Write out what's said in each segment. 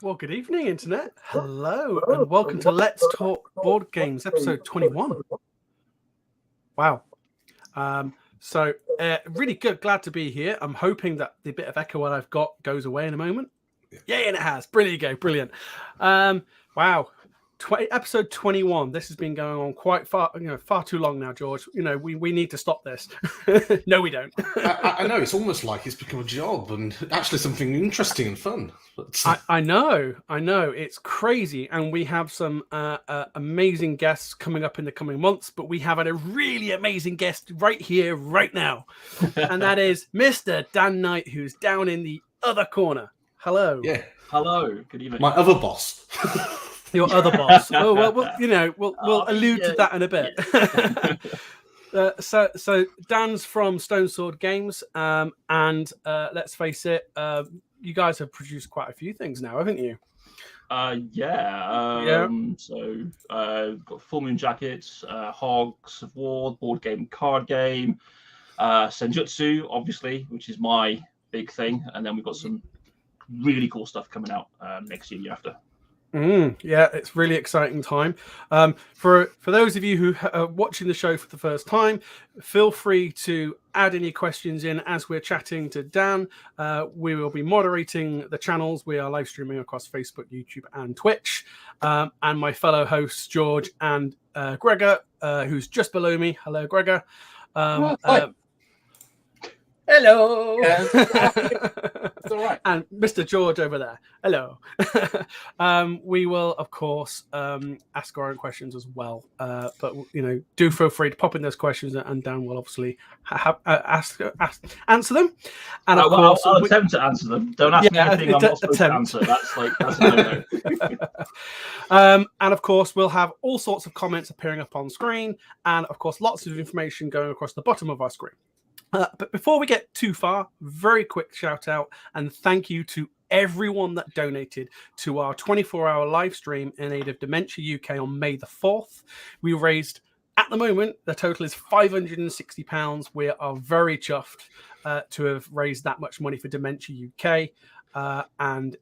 Well, good evening, Internet. Hello, and welcome to Let's Talk Board Games, episode 21. Wow. Really good. Glad to be here. I'm hoping that the bit of echo that I've got goes away in a moment. Yeah, and it has. Brilliant. Brilliant. Wow. Episode 21. This has been going on quite far too long now, George. We need to stop this. No, we don't. I know, it's almost like it's become a job and actually something interesting and fun. I know. It's crazy. And we have some amazing guests coming up in the coming months, but we have a really amazing guest right here, right now. And that is Mr. Dan Knight, who's down in the other corner. Hello. Yeah. Hello. Good evening. My other boss. Your other boss. Oh, well, we'll allude to that in a bit. So Dan's from Stone Sword Games, and let's face it, you guys have produced quite a few things now, haven't you? So got Full Moon Jackets, Hogs of War, board game, card game, Senjutsu, obviously, which is my big thing, and then we've got some really cool stuff coming out next year after. Yeah, it's really exciting time. For those of you who are watching the show for the first time, feel free to add any questions in as we're chatting to Dan. We will be moderating the channels. We are live streaming across Facebook, YouTube, and Twitch. And my fellow hosts, George and Gregor, who's just below me. Hello, Gregor. Hello. It's all right. And Mr. George over there. Hello. We will, of course, ask our own questions as well. But do feel free to pop in those questions, and Dan will obviously answer them. And of course, I'll attempt to answer them. Don't ask me anything I'm not supposed to answer. That's a no-no. And of course, we'll have all sorts of comments appearing up on screen, and of course, lots of information going across the bottom of our screen. But before we get too far, very quick shout out and thank you to everyone that donated to our 24-hour live stream in aid of Dementia UK on May the 4th. We raised, at the moment, the total is £560. We are very chuffed to have raised that much money for Dementia UK. And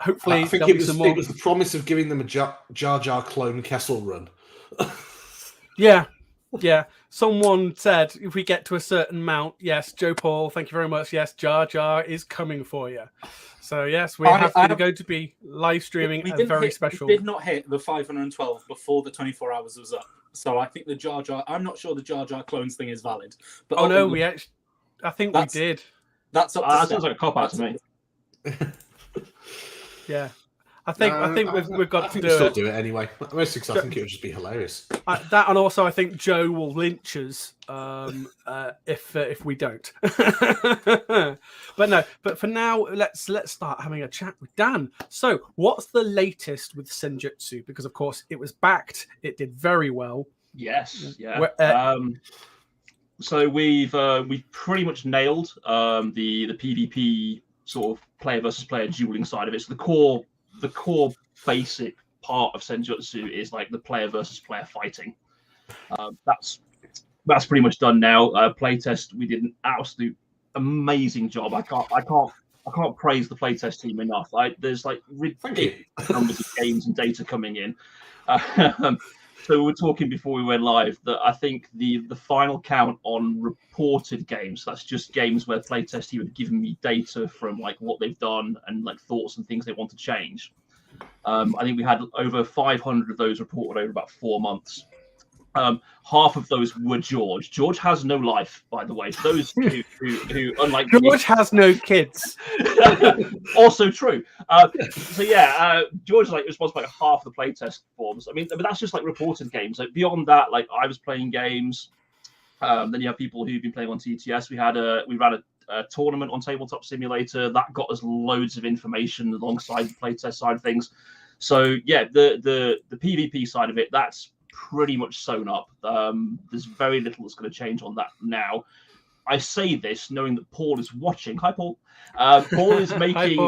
hopefully I think it was the promise of giving them a Jar Jar clone Kessel run. Yeah, someone said if we get to a certain amount, yes, Joe Paul, thank you very much. Yes, Jar Jar is coming for you. So yes, we're going to be live streaming a very special. We did not hit the 512 before the 24 hours was up. So I think the Jar Jar. I'm not sure the Jar Jar clones thing is valid. But I think we did. That's up. That sounds like a cop out to me. Yeah. I think we've got to do it. Still do it anyway. Mostly because I think it would just be hilarious. That, and also I think Joe will lynch us if we don't. But for now, let's start having a chat with Dan. So, what's the latest with Senjutsu? Because of course it was backed. It did very well. Yes. Yeah. So we've pretty much nailed the PvP sort of player versus player dueling side of it. So the core basic part of Senjutsu is like the player versus player fighting. That's pretty much done now. Playtest, we did an absolute amazing job. I can't praise the playtest team enough. There's ridiculous numbers of games and data coming in. So we were talking before we went live that I think the final count on reported games, that's just games where playtest team have given me data from what they've done and thoughts and things they want to change. I think we had over 500 of those reported over about 4 months. Half of those were George. George has no life, by the way. For those who unlike George has no kids. Also true. George is responsible for half the playtest forms. I mean, but that's just reported games. Beyond that, I was playing games. Then you have people who've been playing on TTS. We ran a tournament on Tabletop Simulator that got us loads of information alongside the playtest side of things. So yeah, the PvP side of it, that's pretty much sewn up. There's very little that's going to change on that now. I say this knowing that Paul is watching. Hi, Paul. Paul is making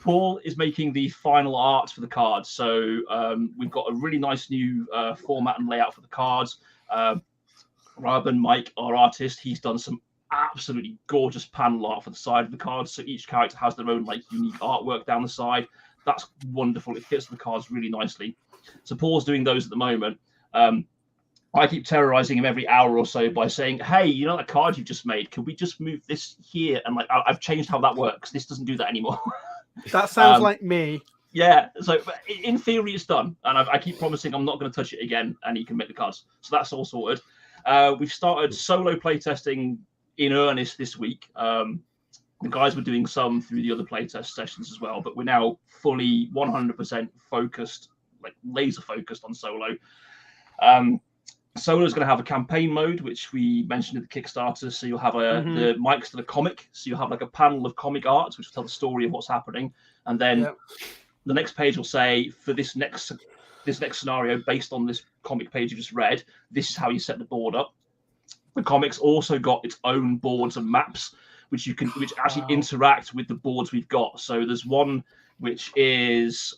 Paul is making the final art for the cards. So we've got a really nice new format and layout for the cards. Rather than Mike, our artist, he's done some absolutely gorgeous panel art for the side of the cards. So each character has their own unique artwork down the side. that's wonderful. It fits the cards really nicely. So Paul's doing those at the moment. I keep terrorizing him every hour or so by saying, hey, you know that card you've just made? Can we just move this here? And like, I've changed how that works. This doesn't do that anymore. That sounds like me. Yeah. So in theory, it's done. And I keep promising I'm not going to touch it again, and he can make the cards. So that's all sorted. We've started solo playtesting in earnest this week. The guys were doing some through the other playtest sessions as well, but we're now fully 100% focused, like laser focused on solo. Solo is going to have a campaign mode, which we mentioned at the Kickstarter. So you'll have the mics to the comic. So you'll have like a panel of comic art, which will tell the story of what's happening. And then the next page will say, for this next scenario, based on this comic page you just read, this is how you set the board up. The comic's also got its own boards and maps, which actually interact with the boards we've got. So there's one which is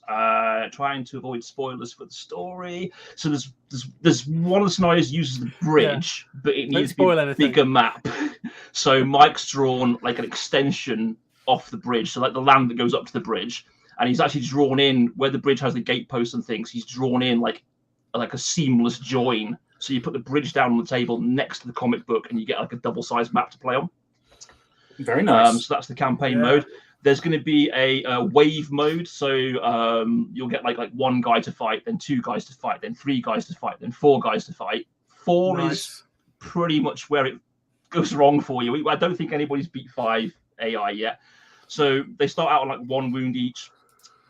trying to avoid spoilers for the story. So there's one of the scenarios uses the bridge, but it needs to be a bigger map. So Mike's drawn like an extension off the bridge, so like the land that goes up to the bridge, and he's actually drawn in where the bridge has the gateposts and things. He's drawn in like a seamless join. So you put the bridge down on the table next to the comic book, and you get like a double-sized map to play on. Very nice. So that's the campaign mode. There's going to be a wave mode, so you'll get like one guy to fight, then two guys to fight, then three guys to fight, then four guys to fight. Four is pretty much where it goes wrong for you. I don't think anybody's beat 5 AI yet. So they start out on like 1 wound each.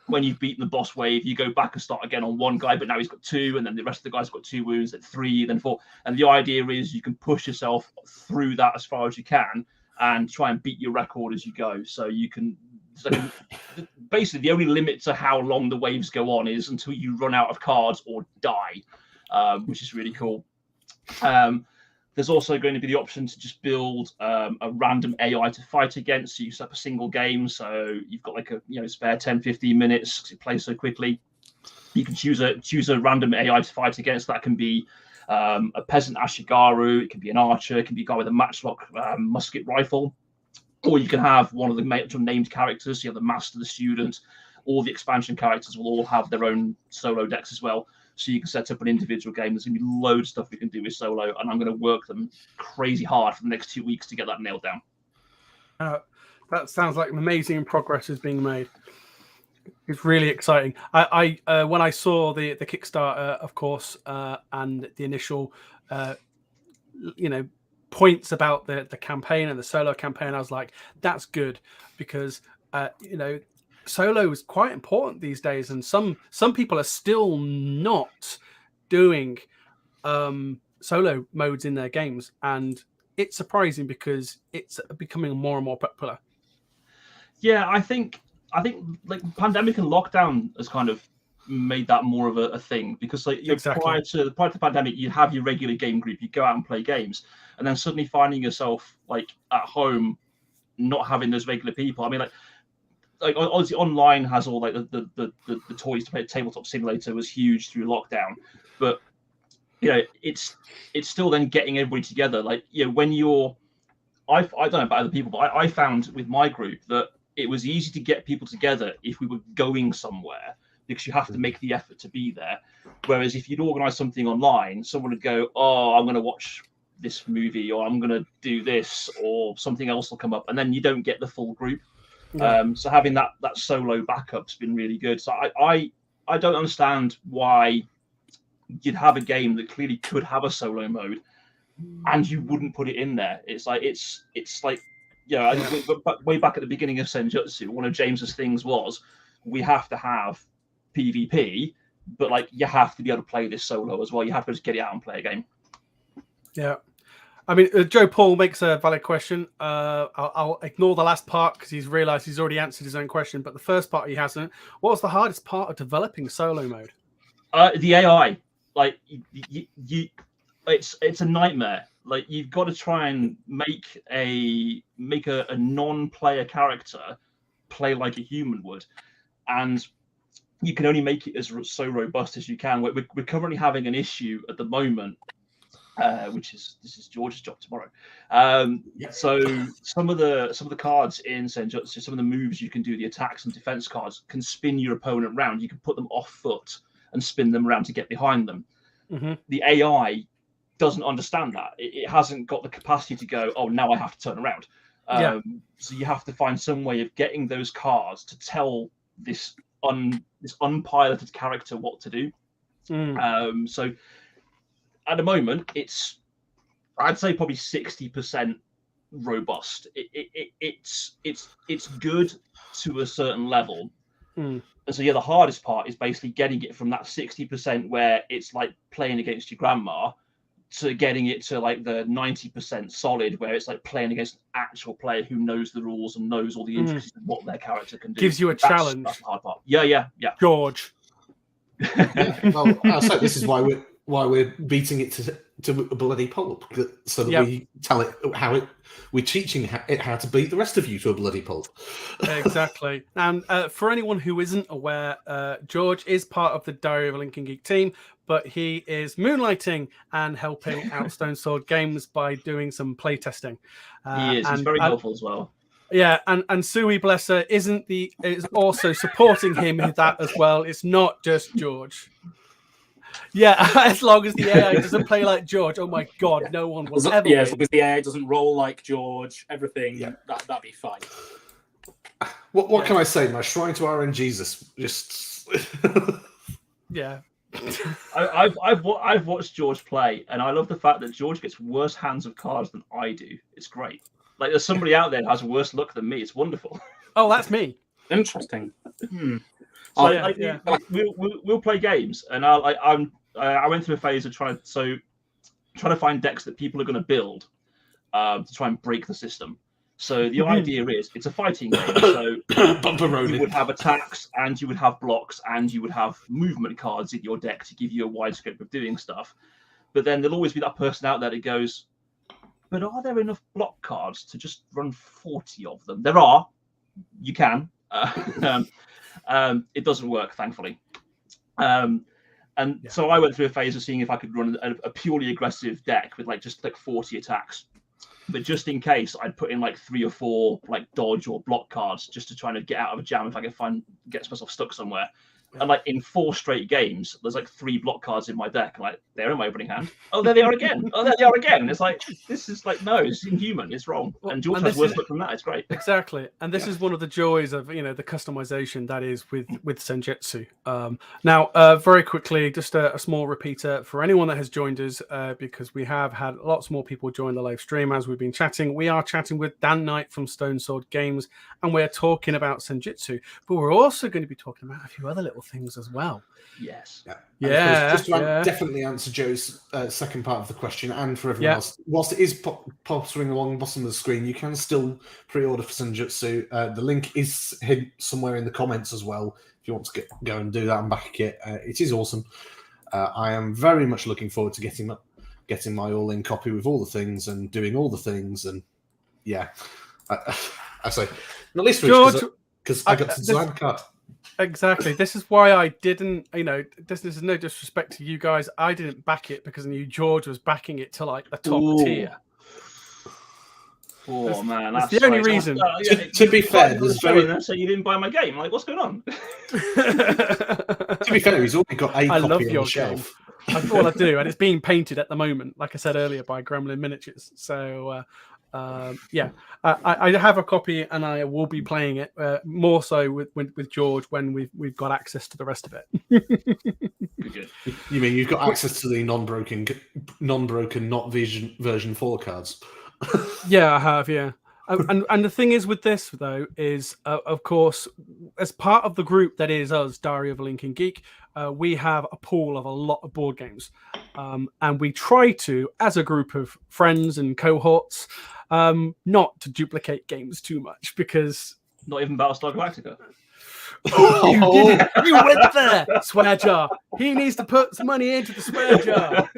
When you've beaten the boss wave, you go back and start again on 1 guy, but now he's got 2, and then the rest of the guys got 2 wounds, then 3, then 4. And the idea is you can push yourself through that as far as you can and try and beat your record as you go. So you can basically, the only limit to how long the waves go on is until you run out of cards or die, which is really cool. There's also going to be the option to just build a random AI to fight against. So you set up a single game. So you've got like a spare 10-15 minutes because it plays so quickly. You can choose a random AI to fight against. That can be a peasant Ashigaru. It can be an archer. It can be a guy with a matchlock musket rifle. Or you can have one of the named characters. So you have the master, the student. All the expansion characters will all have their own solo decks as well. So you can set up an individual game. There's going to be loads of stuff we can do with solo, and I'm going to work them crazy hard for the next 2 weeks to get that nailed down. That sounds like amazing progress is being made. It's really exciting. I when I saw the Kickstarter, of course, and the initial, points about the campaign and the solo campaign, I was like, that's good because solo is quite important these days, and some people are still not doing solo modes in their games, and it's surprising because it's becoming more and more popular. Yeah, I think like pandemic and lockdown has kind of made that more of a thing because like prior to the pandemic, you have your regular game group, you go out and play games, and then suddenly finding yourself like at home, not having those regular people. I mean, like obviously online has all like the toys to play. Tabletop Simulator was huge through lockdown, but it's still then getting everybody together. Like when I don't know about other people, but I found with my group that it was easy to get people together if we were going somewhere because you have to make the effort to be there. Whereas if you'd organize something online, someone would go, "Oh, I'm going to watch this movie," or "I'm going to do this," or something else will come up, and then you don't get the full group. Yeah. So having that solo backup's been really good. So I don't understand why you'd have a game that clearly could have a solo mode and you wouldn't put it in there. It's like way back at the beginning of Senjutsu, one of James's things was we have to have PvP, but like you have to be able to play this solo as well. You have to just get it out and play a game. Yeah. I mean, Joe Paul makes a valid question. I'll ignore the last part because he's realised he's already answered his own question. But the first part he hasn't. What was the hardest part of developing solo mode? The AI. Like, it's a nightmare. Like, you've got to try and make a non-player character play like a human would, and you can only make it so robust as you can. We're currently having an issue at the moment. this is George's job tomorrow. So some of the cards in Senjutsu, some of the moves you can do, the attacks and defense cards, can spin your opponent around. You can put them off foot and spin them around to get behind them. Mm-hmm. The AI doesn't understand that. It hasn't got the capacity to go, oh, now I have to turn around. So you have to find some way of getting those cards to tell this unpiloted character what to do. So at the moment, I'd say probably 60% robust. It's good to a certain level. And so the hardest part is basically getting it from that 60% where it's like playing against your grandma to getting it to like the 90% solid where it's like playing against an actual player who knows the rules and knows all the intricacies of what their character can do. Gives you a challenge. That's the hard part. Yeah. George. Well, I'll say this is why we're beating it to a bloody pulp, so that we tell it we're teaching it how to beat the rest of you to a bloody pulp. Exactly. And for anyone who isn't aware, George is part of the Diary of a Lincoln Geek team, but he is moonlighting and helping out Stone Sword Games by doing some playtesting. He is. He's very helpful as well. Yeah, and Sui, bless her, is also supporting him with that as well. It's not just George. Yeah, as long as the AI doesn't play like George, oh my God, no one will ever. Yeah, as long as the AI doesn't roll like George, everything, that'd be fine. What can I say? My shrine to RN Jesus, just yeah. I've watched George play, and I love the fact that George gets worse hands of cards than I do. It's great. Like there's somebody out there who has worse luck than me. It's wonderful. Oh, that's me. Interesting. So we'll play games, and I went through a phase of trying to find decks that people are going to build to try and break the system. So the idea is it's a fighting game. So you would have attacks, and you would have blocks, and you would have movement cards in your deck to give you a wide scope of doing stuff. But then there'll always be that person out there that goes, but are there enough block cards to just run 40 of them? There are. You can. It doesn't work, thankfully. So I went through a phase of seeing if I could run a purely aggressive deck with just 40 attacks. But just in case, I'd put in 3 or 4 dodge or block cards just to try and get out of a jam if I could get myself stuck somewhere. And in 4 straight games, there's 3 block cards in my deck. They're in my opening hand. Oh, there they are again. Oh, there they are again. It's this is no, it's inhuman. It's wrong. And George has worse luck than that. It's great. Exactly. And this is one of the joys of the customization that is with Senjutsu. Now, very quickly, just a small repeater for anyone that has joined us, because we have had lots more people join the live stream as we've been chatting. We are chatting with Dan Knight from Stone Sword Games, and we're talking about Senjutsu, but we're also going to be talking about a few other little things as well. Yes. Yeah. Just to definitely answer Joe's second part of the question, and for everyone else, whilst it is pottering along the bottom of the screen, you can still pre-order for Senjutsu. The link is hidden somewhere in the comments as well. If you want to go and do that and back it, it is awesome. I am very much looking forward to getting my all-in copy with all the things and doing all the things. And I say not least because I got to design the card. Exactly. This is why I didn't, this is no disrespect to you guys. I didn't back it because I knew George was backing it to the top tier. Oh, man. That's the only reason. To be fair, so you didn't buy my game. What's going on? To be fair, he's already got a copy on the shelf. Well, I do, and it's being painted at the moment, like I said earlier, by Gremlin Miniatures. So, I have a copy, and I will be playing it more so with George when we've got access to the rest of it. Good. You mean you've got access to the non-broken, not version 4 cards? Yeah, I have. Yeah. And the thing is with this, though, is, of course, as part of the group that is us, Diary of a Lincoln Geek, we have a pool of a lot of board games. And we try to, as a group of friends and cohorts, not to duplicate games too much, because... Not even Battlestar Galactica? You went there! Swear jar. He needs to put some money into the swear jar.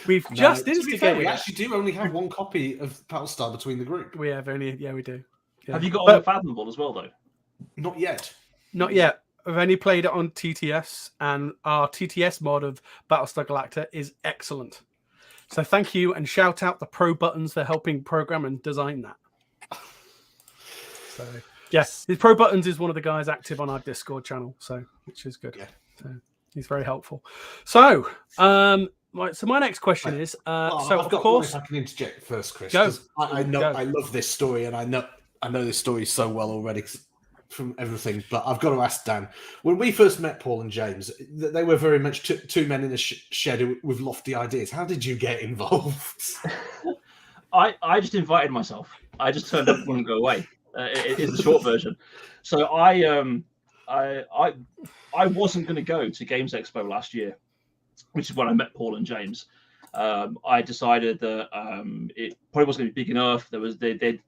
We've just instigated. We actually do only have 1 copy of Battlestar between the group. We have only, we do. Yeah. Have you got Unfathomable as well, though? Not yet. Not yet. I've only played it on TTS, and our TTS mod of Battlestar Galactica is excellent. So thank you, and shout out the Pro Buttons for helping program and design that. So yes, yeah, Pro Buttons is one of the guys active on our Discord channel, so which is good. Yeah. So he's very helpful. So my next question is of course, if I can interject first, Chris. Go. I love this story, and I know this story so well already from everything. But I've got to ask Dan. When we first met Paul and James, they were very much two men in a shed with lofty ideas. How did you get involved? I just invited myself. I just turned up and wouldn't go away. It is the short version. So I wasn't going to go to Games Expo last year, which is when I met Paul and James. I decided that it probably wasn't going to be big enough. There was they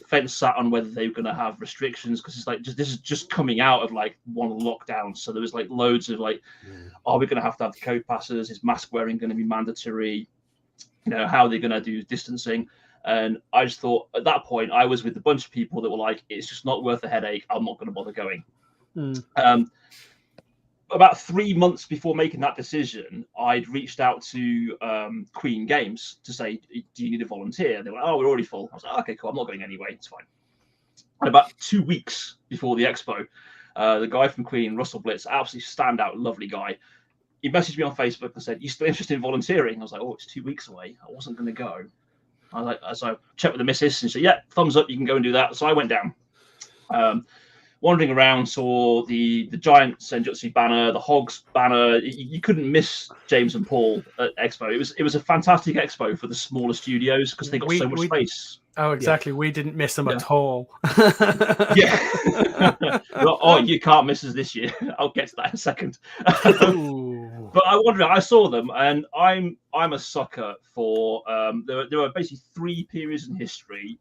fence sat on whether they were going to have restrictions, because it's like this is just coming out of like one of the lockdowns. So there was like loads of like, are we going to have the code passes? Is mask wearing going to be mandatory? You know, how are they going to do distancing? And I just thought at that point I was with a bunch of people that were like, it's just not worth the headache. I'm not going to bother going. About 3 months before making that decision, I'd reached out to Queen Games to say, do you need a volunteer? They were like, oh, we're already full. I was like, okay, cool. I'm not going anyway. It's fine. And about 2 weeks before the expo, the guy from Queen, Russell Blitz, absolutely standout, lovely guy, he messaged me on Facebook and said, you still interested in volunteering? I was like, oh, it's 2 weeks away. I wasn't going to go. I was like, so I checked with the missus and she said, yeah, thumbs up, you can go and do that. So I went down. Wandering around, saw the giant Senjutsu banner, the Hogs banner. You couldn't miss James and Paul at Expo. It was a fantastic expo for the smaller studios because they got so much space. Oh, exactly. Yeah. We didn't miss them at all. Yeah. Oh, you can't miss us this year. I'll get to that in a second. But I wondered. I saw them, and I'm a sucker for. There are basically 3 periods in history,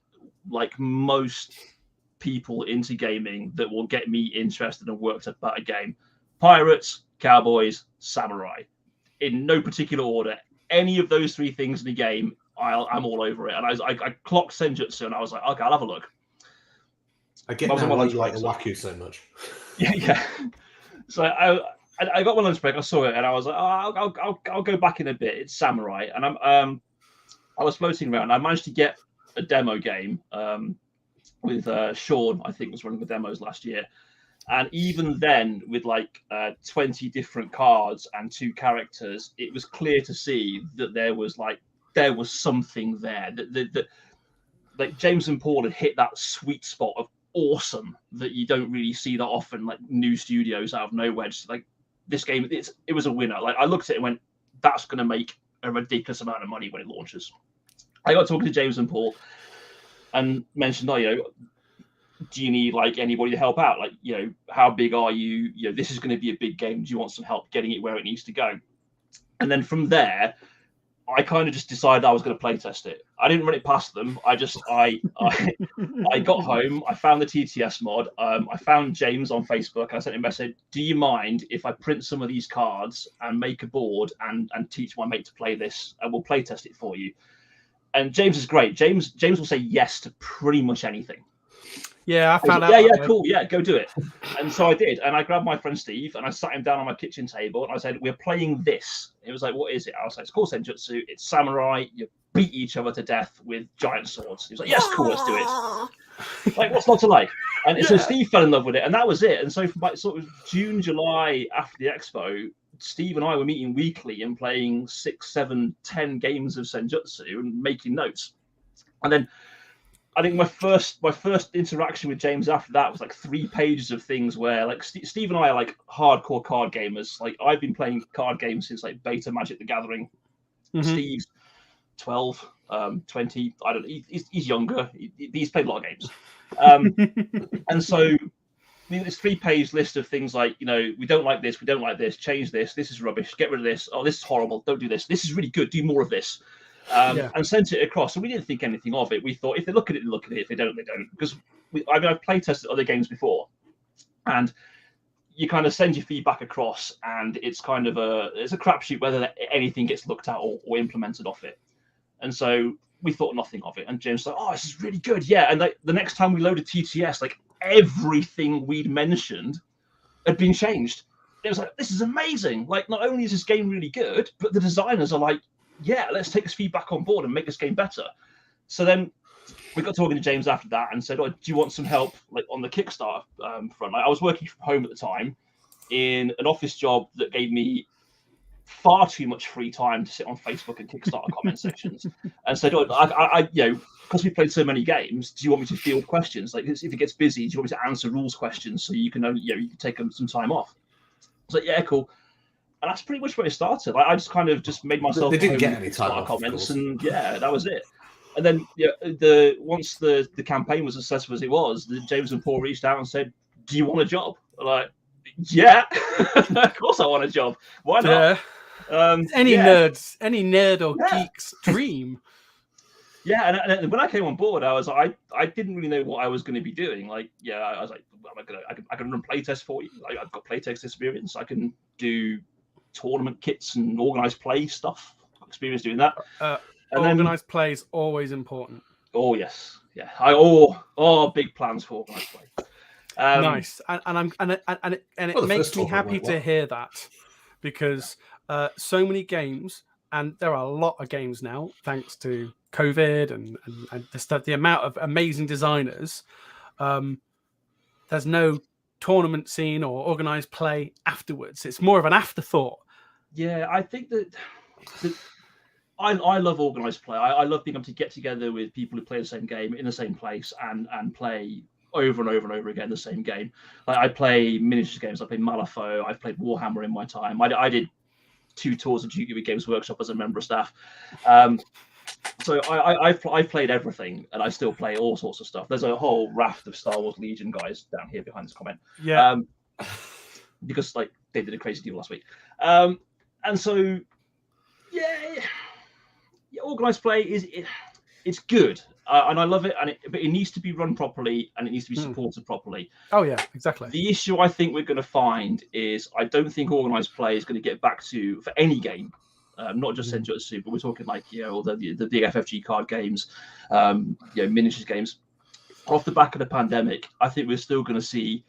like most people into gaming, that will get me interested and worked about a game. Pirates, cowboys, samurai, in no particular order. Any of those 3 things in the game, I'm all over it. And I clocked Senjutsu and I was like, okay, I'll have a look. I get now why you like the Waku so much. Yeah. So I got my lunch break. I saw it and I was like, oh, I'll go back in a bit. It's samurai, and I was floating around. I managed to get a demo game. With Sean, I think, was running the demos last year. And even then, with like 20 different cards and 2 characters, it was clear to see that there was something there. That like James and Paul had hit that sweet spot of awesome that you don't really see that often, like new studios out of nowhere. Just like this game, it was a winner. Like I looked at it and went, that's going to make a ridiculous amount of money when it launches. I got talking to James and Paul and mentioned, do you need like anybody to help out? Like, how big are you? This is going to be a big game. Do you want some help getting it where it needs to go? And then from there, I kind of just decided I was going to play test it. I didn't run it past them. I got home. I found the TTS mod. I found James on Facebook. I sent him a message. Do you mind if I print some of these cards and make a board and teach my mate to play this? And we'll play test it for you. And James is great. James will say yes to pretty much anything. Yeah, I found out. Yeah, cool. Yeah, go do it. And so I did. And I grabbed my friend Steve and I sat him down on my kitchen table and I said, we're playing this. It was like, what is it? I was like, it's called Senjutsu. It's samurai. You beat each other to death with giant swords. He was like, yes, cool, let's do it. Like, what's not to like? And so Steve fell in love with it. And that was it. And so from like sort of June, July after the expo, Steve and I were meeting weekly and playing 6, 7, 10 games of Senjutsu and making notes. And then I think my first interaction with James after that was like 3 pages of things where like Steve and I are like hardcore card gamers. Like I've been playing card games since like beta Magic the Gathering. Mm-hmm. Steve's 12, 20. I don't know. He's younger. He's played a lot of games. And so this 3-page list of things like, we don't like this, change this, this is rubbish, get rid of this, oh, this is horrible, don't do this is really good, do more of this. And sent it across. So we didn't think anything of it. We thought if they look at it, they look at it. If they don't, they don't. Because I've play tested other games before, and you kind of send your feedback across, and it's kind of it's a crapshoot whether anything gets looked at or implemented off it. And so we thought nothing of it. And James was like, "Oh, this is really good, yeah." And the next time we loaded TTS, like everything we'd mentioned had been changed. It was like, this is amazing. Like, not only is this game really good, but the designers are like, yeah, let's take this feedback on board and make this game better. So then we got talking to James after that and said, do you want some help like on the Kickstarter front? Like, I was working from home at the time in an office job that gave me far too much free time to sit on Facebook and Kickstarter comment sections, and said, I because we played so many games, do you want me to field questions? Like, if it gets busy, do you want me to answer rules questions so you can only, you can take some time off? I was like, yeah, cool. And that's pretty much where it started. Like, I just kind of just made myself. They didn't get any time off, comments, and yeah, that was it. And then once the campaign was as successful as it was, James and Paul reached out and said, "Do you want a job?" I'm like, yeah, of course I want a job. Why not? Yeah. Any nerd or geek's dream. Yeah, and when I came on board, I was I didn't really know what I was going to be doing. Like, I was like, I can run playtests for you. Like, I've got playtest experience. I can do tournament kits and organized play stuff. Experience doing that. And organized play is always important. Oh yes, yeah. Big plans for organized play. Nice, and it makes me happy to hear that, because so many games, and there are a lot of games now, thanks to COVID and the amount of amazing designers. There's no tournament scene or organized play afterwards. It's more of an afterthought. Yeah, I think that I love organized play. I love being able to get together with people who play the same game in the same place and play over and over and over again the same game. Like, I play miniatures games. I play Malifaux. I've played Warhammer in my time. I did 2 tours of Duke Games Workshop as a member of staff. So I've played everything, and I still play all sorts of stuff. There's a whole raft of Star Wars Legion guys down here behind this comment. Yeah. Because like they did a crazy deal last week. And so organized play it's good, and I love it, but it needs to be run properly, and it needs to be supported properly. Oh yeah, exactly. The issue I think we're going to find is I don't think organized play is going to get back to, for any game, not just Senjutsu, but we're talking like the big FFG card games, miniatures games. Off the back of the pandemic, I think we're still going to see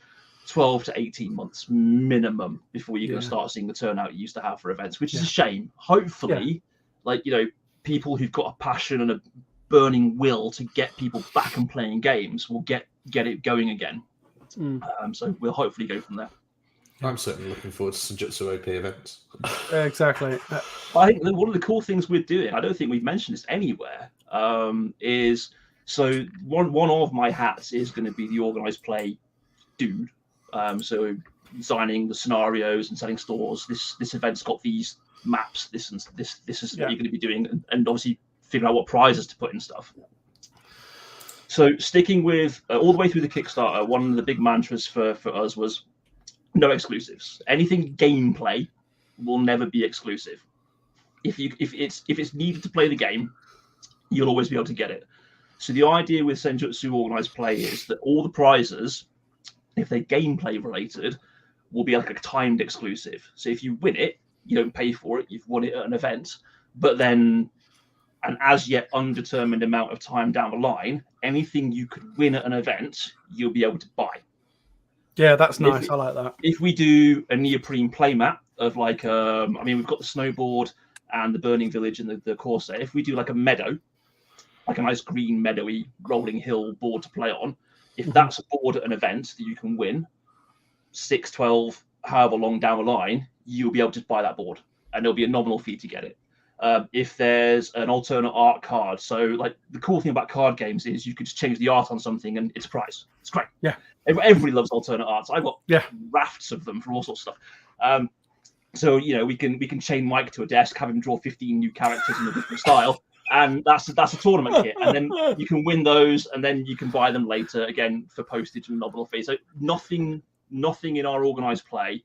12 to 18 months minimum before you're going to start seeing the turnout you used to have for events, which is a shame. Hopefully, people who've got a passion and a burning will to get people back and playing games will get it going again. So we'll hopefully go from there. I'm certainly looking forward to Senjutsu OP events. Exactly. I think that one of the cool things we're doing, I don't think we've mentioned this anywhere, is so one of my hats is going to be the organized play dude. So designing the scenarios and selling stores. This event's got these maps. This is what you're going to be doing, and obviously figuring out what prizes to put in stuff. So sticking with all the way through the Kickstarter, one of the big mantras for us was no exclusives. Anything gameplay will never be exclusive. If it's needed to play the game, you'll always be able to get it. So the idea with Senjutsu organized play is that all the prizes, if they're gameplay related, will be like a timed exclusive. So if you win it, you don't pay for it. You've won it at an event, but then an as yet undetermined amount of time down the line, anything you could win at an event, you'll be able to buy. Yeah, that's nice. I like that. If we do a neoprene playmat of we've got the snowboard and the Burning Village and the Corsair. If we do like a meadow, like a nice green meadowy rolling hill board to play on, if that's a board at an event that you can win, 6, 12, however long down the line, you'll be able to buy that board, and there'll be a nominal fee to get it. If there's an alternate art card, so like the cool thing about card games is you could just change the art on something and it's a prize. It's great. Yeah. Everybody loves alternate arts. I've got rafts of them for all sorts of stuff. So we can chain Mike to a desk, have him draw 15 new characters in a different style, and that's a tournament kit. And then you can win those, and then you can buy them later again for postage and nominal fee. So nothing in our organized play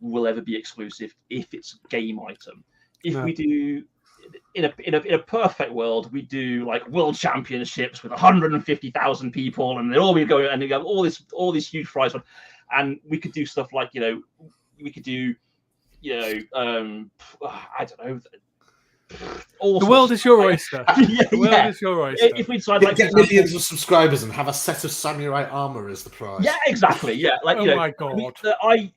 will ever be exclusive if it's a game item. If we do in a perfect world, we do like world championships with 150,000 people, and they all be going, and you have all this huge prize fund, and we could do stuff like we could do I don't know, The world is your oyster. The world is your oyster. If we decide, get millions of subscribers and have a set of samurai armor as the prize. Yeah, exactly. Yeah, like my god! I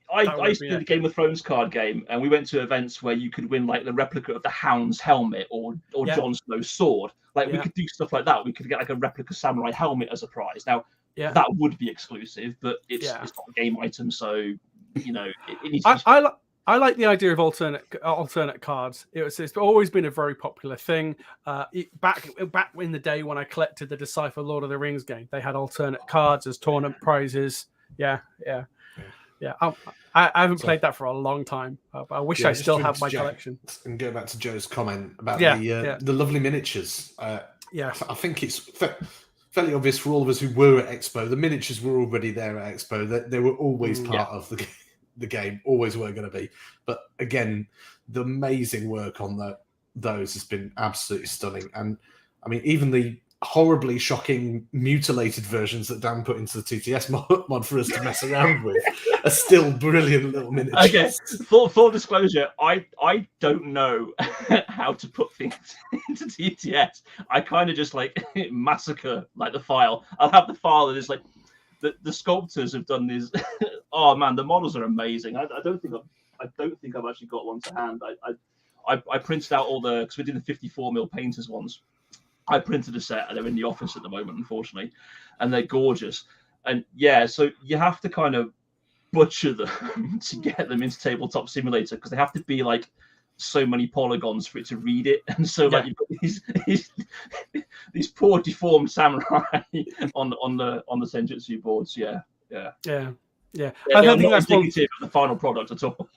used to do the Game of Thrones card game, and we went to events where you could win like the replica of the Hound's helmet or Jon Snow's sword. Like we could do stuff like that. We could get like a replica samurai helmet as a prize. Now that would be exclusive, but it's not a game item, so you know it needs to I like the idea of alternate cards. It's always been a very popular thing. Back in the day when I collected the Decipher Lord of the Rings game, they had alternate cards as tournament prizes. Yeah. I haven't played that for a long time, but I wish I still had my collection. And go back to Joe's comment about the lovely miniatures. I think it's fairly obvious for all of us who were at Expo. The miniatures were already there at Expo. They were always part of the game, always were going to be. But again, the amazing work on those has been absolutely stunning. And I mean, even the horribly shocking mutilated versions that Dan put into the TTS mod for us to mess around with are still brilliant little miniatures. Okay, full disclosure, I don't know how to put things into TTS. I kind of just like massacre like the file. I'll have the file that is like the sculptors have done these. Oh man, the models are amazing. I don't think I've actually got one to hand. I printed out all because we did the 54mm painters ones. I printed a set and they're in the office at the moment, unfortunately, and they're gorgeous. And so you have to kind of butcher them to get them into Tabletop Simulator because they have to be like so many polygons for it to read it, and so like you've got these poor deformed samurai on the Senjutsu boards. Yeah. I don't think that's indicative of the final product at all.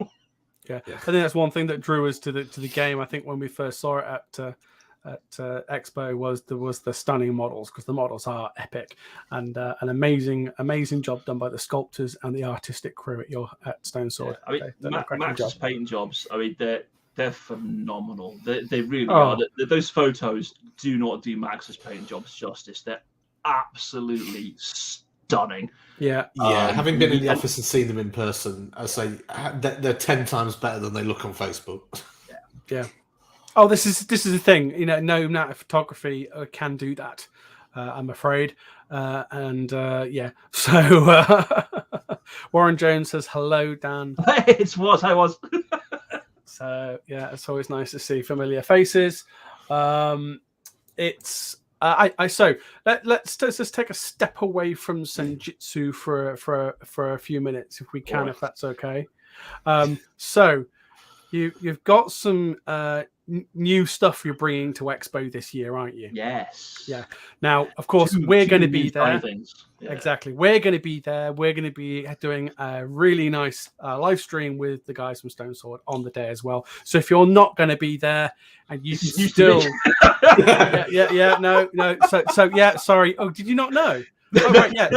I think that's one thing that drew us to the game. I think when we first saw it at Expo was the stunning models, because the models are epic, and an amazing job done by the sculptors and the artistic crew at Stone Sword. I mean, Max's paint jobs. I mean, they're phenomenal. They really are. Those photos do not do Max's paint jobs justice. They're absolutely stunning. Having been in the office and seen them in person, I say they're 10 times better than they look on Facebook. Oh, this is the thing. You know, no amount of photography can do that. I'm afraid. So Warren Jones says hello, Dan. I was. So it's always nice to see familiar faces. Let's just take a step away from Senjutsu for a few minutes, if we can, if that's okay. So you've got some new stuff you're bringing to Expo this year, aren't you? Yes. Yeah. Now, of course, we're going to be there. Yeah. Exactly. We're going to be there. We're going to be doing a really nice live stream with the guys from Stone Sword on the day as well. So if you're not going to be there and you can still, no. So sorry. Oh, did you not know? Oh, right, yeah.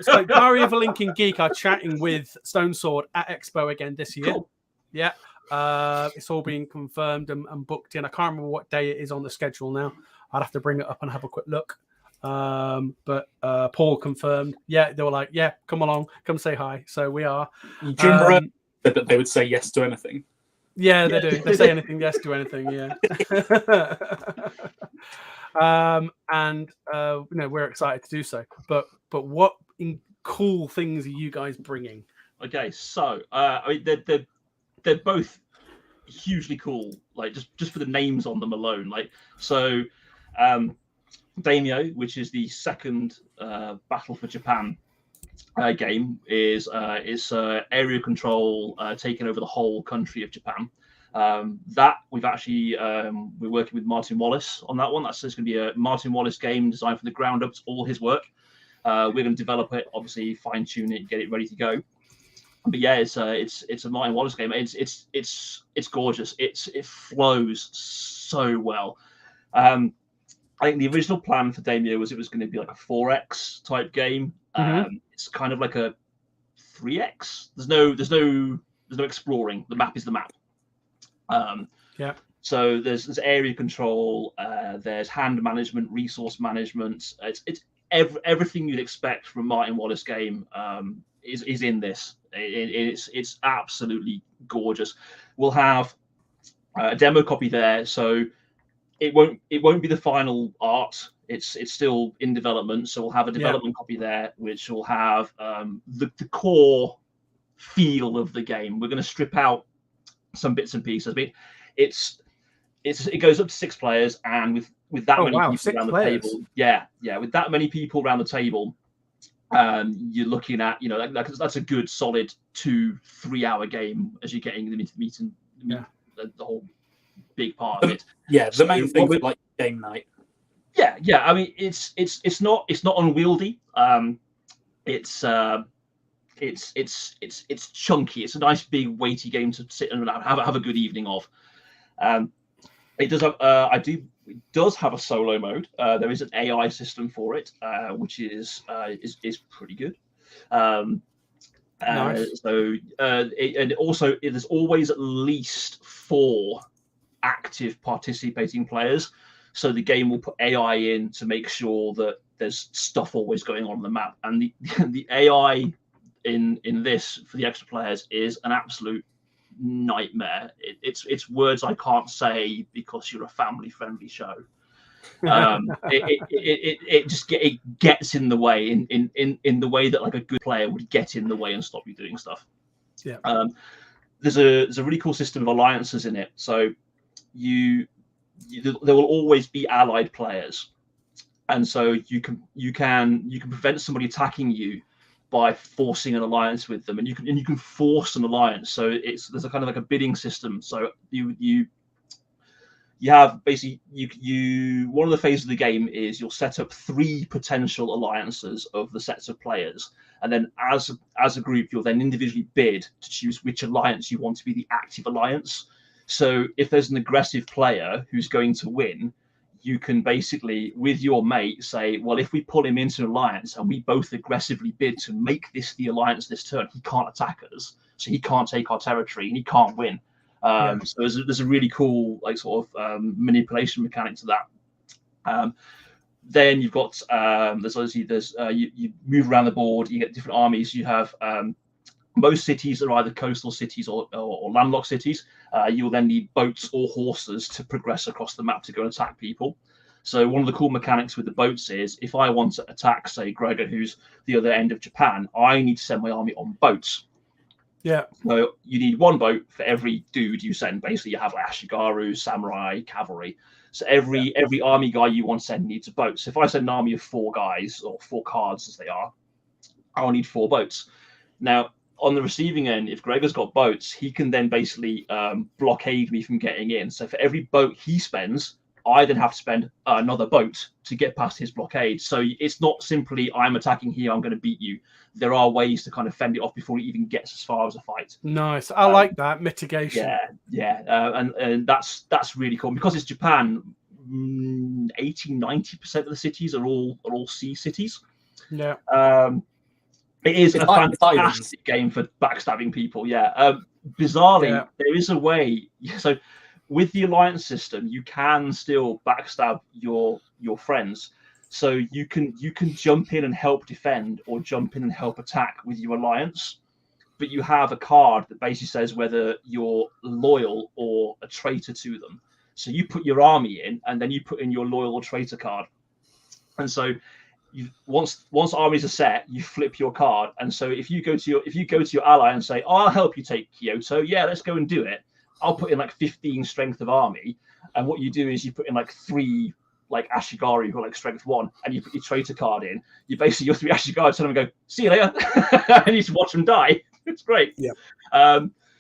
So Barry of a Lincoln Geek are chatting with Stone Sword at Expo again this year. Cool. Yeah. It's all being confirmed and booked in. I can't remember what day it is on the schedule now. I'd have to bring it up and have a quick look. But Paul confirmed. Yeah, they were like, yeah, come along, come say hi. So we are. Jim said that they would say yes to anything. Yeah, they do. They say anything, yes to anything. Yeah. We're excited to do so. But what cool things are you guys bringing? Okay, so I mean, they're both hugely cool, like just for the names on them alone. Like so, Daimyo, which is the second Battle for Japan game, is area control taking over the whole country of Japan. That we've actually we're working with Martin Wallace on that one. That's just going to be a Martin Wallace game designed from the ground up. It's all his work. We're going to develop it, obviously fine tune it, get it ready to go. But yeah, it's a Martin Wallace game. It's gorgeous. It flows so well. I think the original plan for Daimyo was it was going to be like a 4X type game. It's kind of like a 3X. There's no exploring. The map is the map. So there's area control. There's hand management, resource management. It's everything you'd expect from a Martin Wallace game. Is in this. It's absolutely gorgeous. We'll have a demo copy there, so it won't be the final art. It's still in development, so we'll have a development copy there, which will have the core feel of the game. We're going to strip out some bits and pieces. I mean, it goes up to 6 players, and with that many people around the table, with that many people around the table, you're looking at, you know, that's a good solid 2-3 hour game as you're getting them into meeting the whole big part of it. Yeah, the main thing with like game night. Yeah. I mean, it's not unwieldy. It's chunky. It's a nice big weighty game to sit and have a good evening of. It does have it does have a solo mode. There is an AI system for it, which is pretty good. Nice. So and also there's always at least 4 active participating players. So the game will put AI in to make sure that there's stuff always going on the map. And the AI in this for the extra players is an absolute nightmare. It's words I can't say because you're a family-friendly show. It gets in the way in the way that like a good player would get in the way and stop you doing stuff. Yeah. There's a really cool system of alliances in it. So there will always be allied players, and so you can prevent somebody attacking you by forcing an alliance with them, and you can force an alliance. So there's a kind of like a bidding system. So you have basically one of the phases of the game is you'll set up 3 potential alliances of the sets of players, and then as a group you'll then individually bid to choose which alliance you want to be the active alliance. So if there's an aggressive player who's going to win, you can basically, with your mate, say, well, if we pull him into an alliance and we both aggressively bid to make this the alliance this turn, he can't attack us, so he can't take our territory and he can't win. So there's a really cool like sort of manipulation mechanic to that. Then you've got you move around the board, you get different armies. You have most cities are either coastal cities or landlocked cities. You'll then need boats or horses to progress across the map to go and attack people. So one of the cool mechanics with the boats is if I want to attack, say, Gregor, who's the other end of Japan, I need to send my army on boats. Yeah. So you need 1 boat for every dude you send. Basically, you have like Ashigaru, samurai, cavalry. So every army guy you want to send needs a boat. So if I send an army of 4 guys, or 4 cards as they are, I'll need 4 boats. Now, on the receiving end, if Gregor's got boats, he can then basically blockade me from getting in. So for every boat he spends, I then have to spend another boat to get past his blockade. So it's not simply I'm attacking here, I'm going to beat you. There are ways to kind of fend it off before it even gets as far as a fight. Nice. I like that mitigation. And that's really cool because it's Japan. 80-90% of the cities are all sea cities. Yeah. It is a fantastic game for backstabbing people. Bizarrely, there is a way. So with the alliance system, you can still backstab your friends. So you can jump in and help defend, or jump in and help attack with your alliance. But you have a card that basically says whether you're loyal or a traitor to them. So you put your army in, and then you put in your loyal or traitor card. And so once armies are set, you flip your card. And so if you go to your ally and say, "Oh, I'll help you take Kyoto," yeah, let's go and do it. I'll put in like 15 strength of army, and what you do is you put in like 3 like Ashigaru who are like strength 1, and you put your traitor card in. You basically your 3 Ashigaru tell them and go, "See you later," and you just watch them die. It's great. Yeah.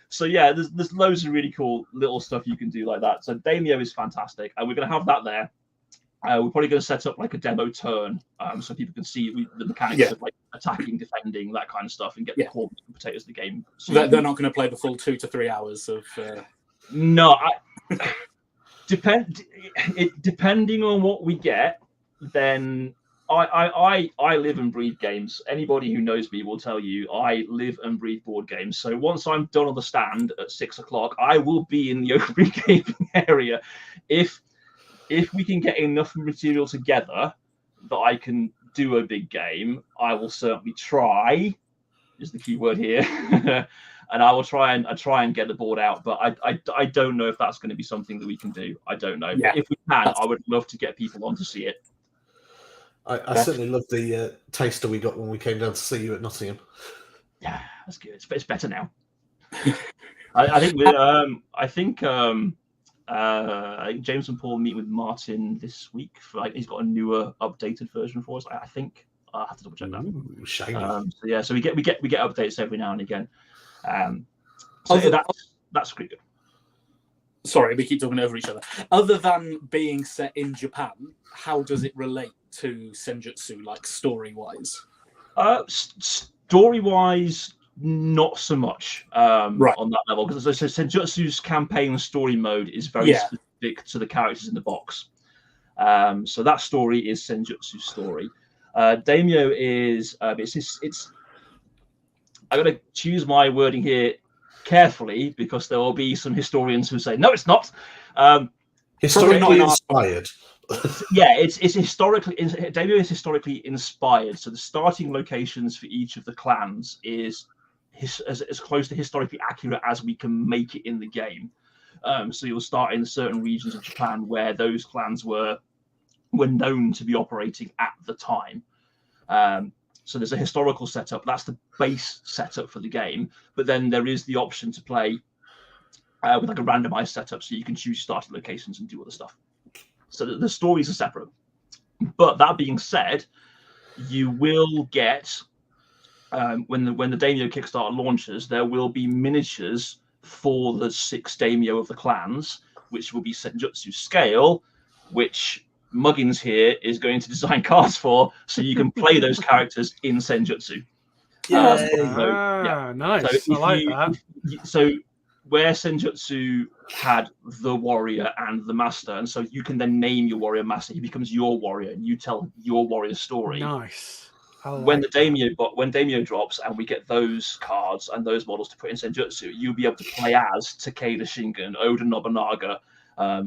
So yeah, there's loads of really cool little stuff you can do like that. So Daimyo is fantastic, and we're going to have that there. We're probably going to set up like a demo turn so people can see the mechanics of like attacking, defending, that kind of stuff, and get the core potatoes of the game. So they're not going to play the full 2 to 3 hours of. No, depending on what we get, then I live and breathe games. Anybody who knows me will tell you I live and breathe board games. So once I'm done on the stand at 6 o'clock, I will be in the open gaming area. If we can get enough material together that I can do a big game, I will certainly try, is the key word here. and I will try and get the board out. But I don't know if that's going to be something that we can do. I don't know. Yeah. But if we can, I would love to get people on to see it. I certainly love the taster we got when we came down to see you at Nottingham. Yeah, that's good. It's better now. I think James and Paul meet with Martin this week. He's got a newer, updated version for us. I think I'll have to double check that. Ooh, shiny. So we get updates every now and again. That's pretty good. Sorry, we keep talking over each other. Other than being set in Japan, how does it relate to Senjutsu, like story-wise? Story-wise, not so much Right. on that level, because Senjutsu's campaign story mode is very specific to the characters in the box. So that story is Senjutsu's story. Daimyo is it's I'm going to choose my wording here carefully, because there will be some historians who say no, it's not. Historically inspired. Yeah, it's historically. Daimyo is historically inspired. So the starting locations for each of the clans is as close to historically accurate as we can make it in the game. So you'll start in certain regions of Japan where those clans were known to be operating at the time. So there's a historical setup. That's the base setup for the game. But then there is the option to play with like a randomized setup, so you can choose starting locations and do other stuff. So the stories are separate. But that being said, you will get when the Daimyo Kickstarter launches, there will be miniatures for the 6 Daimyo of the clans, which will be Senjutsu scale, which Muggins here is going to design cards for, so you can play those characters in Senjutsu. Nice. So I like that. So where Senjutsu had the warrior and the master, and so you can then name your warrior master. He becomes your warrior, and you tell your warrior story. Nice. When Daimyo drops, and we get those cards and those models to put in Senjutsu, you'll be able to play as Takeda Shingen, Oda Nobunaga.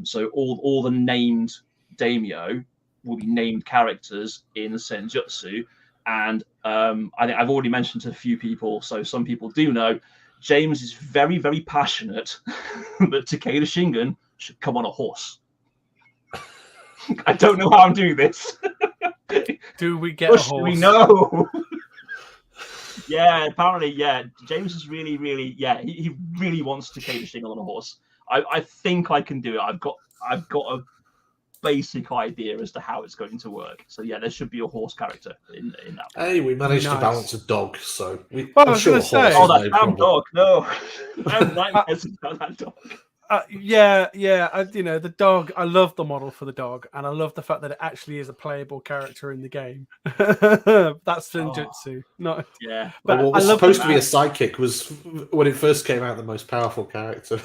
So all the named Daimyo will be named characters in Senjutsu. And I think I've already mentioned to a few people, so some people do know, James is very, very passionate that Takeda Shingen should come on a horse. I don't know how I'm doing this. Do we get a horse? We know. Yeah, apparently, yeah. James is really, really, he really wants Takeda Shingen on a horse. I think I can do it. I've got a basic idea as to how it's going to work. So yeah, there should be a horse character in that. Hey, we managed to balance a dog, so I was going to say, that damn dog! No, I have nightmares about that dog. The dog. I love the model for the dog, and I love the fact that it actually is a playable character in the game. That's Senjutsu. But what was supposed to be a sidekick was, when it first came out, the most powerful character.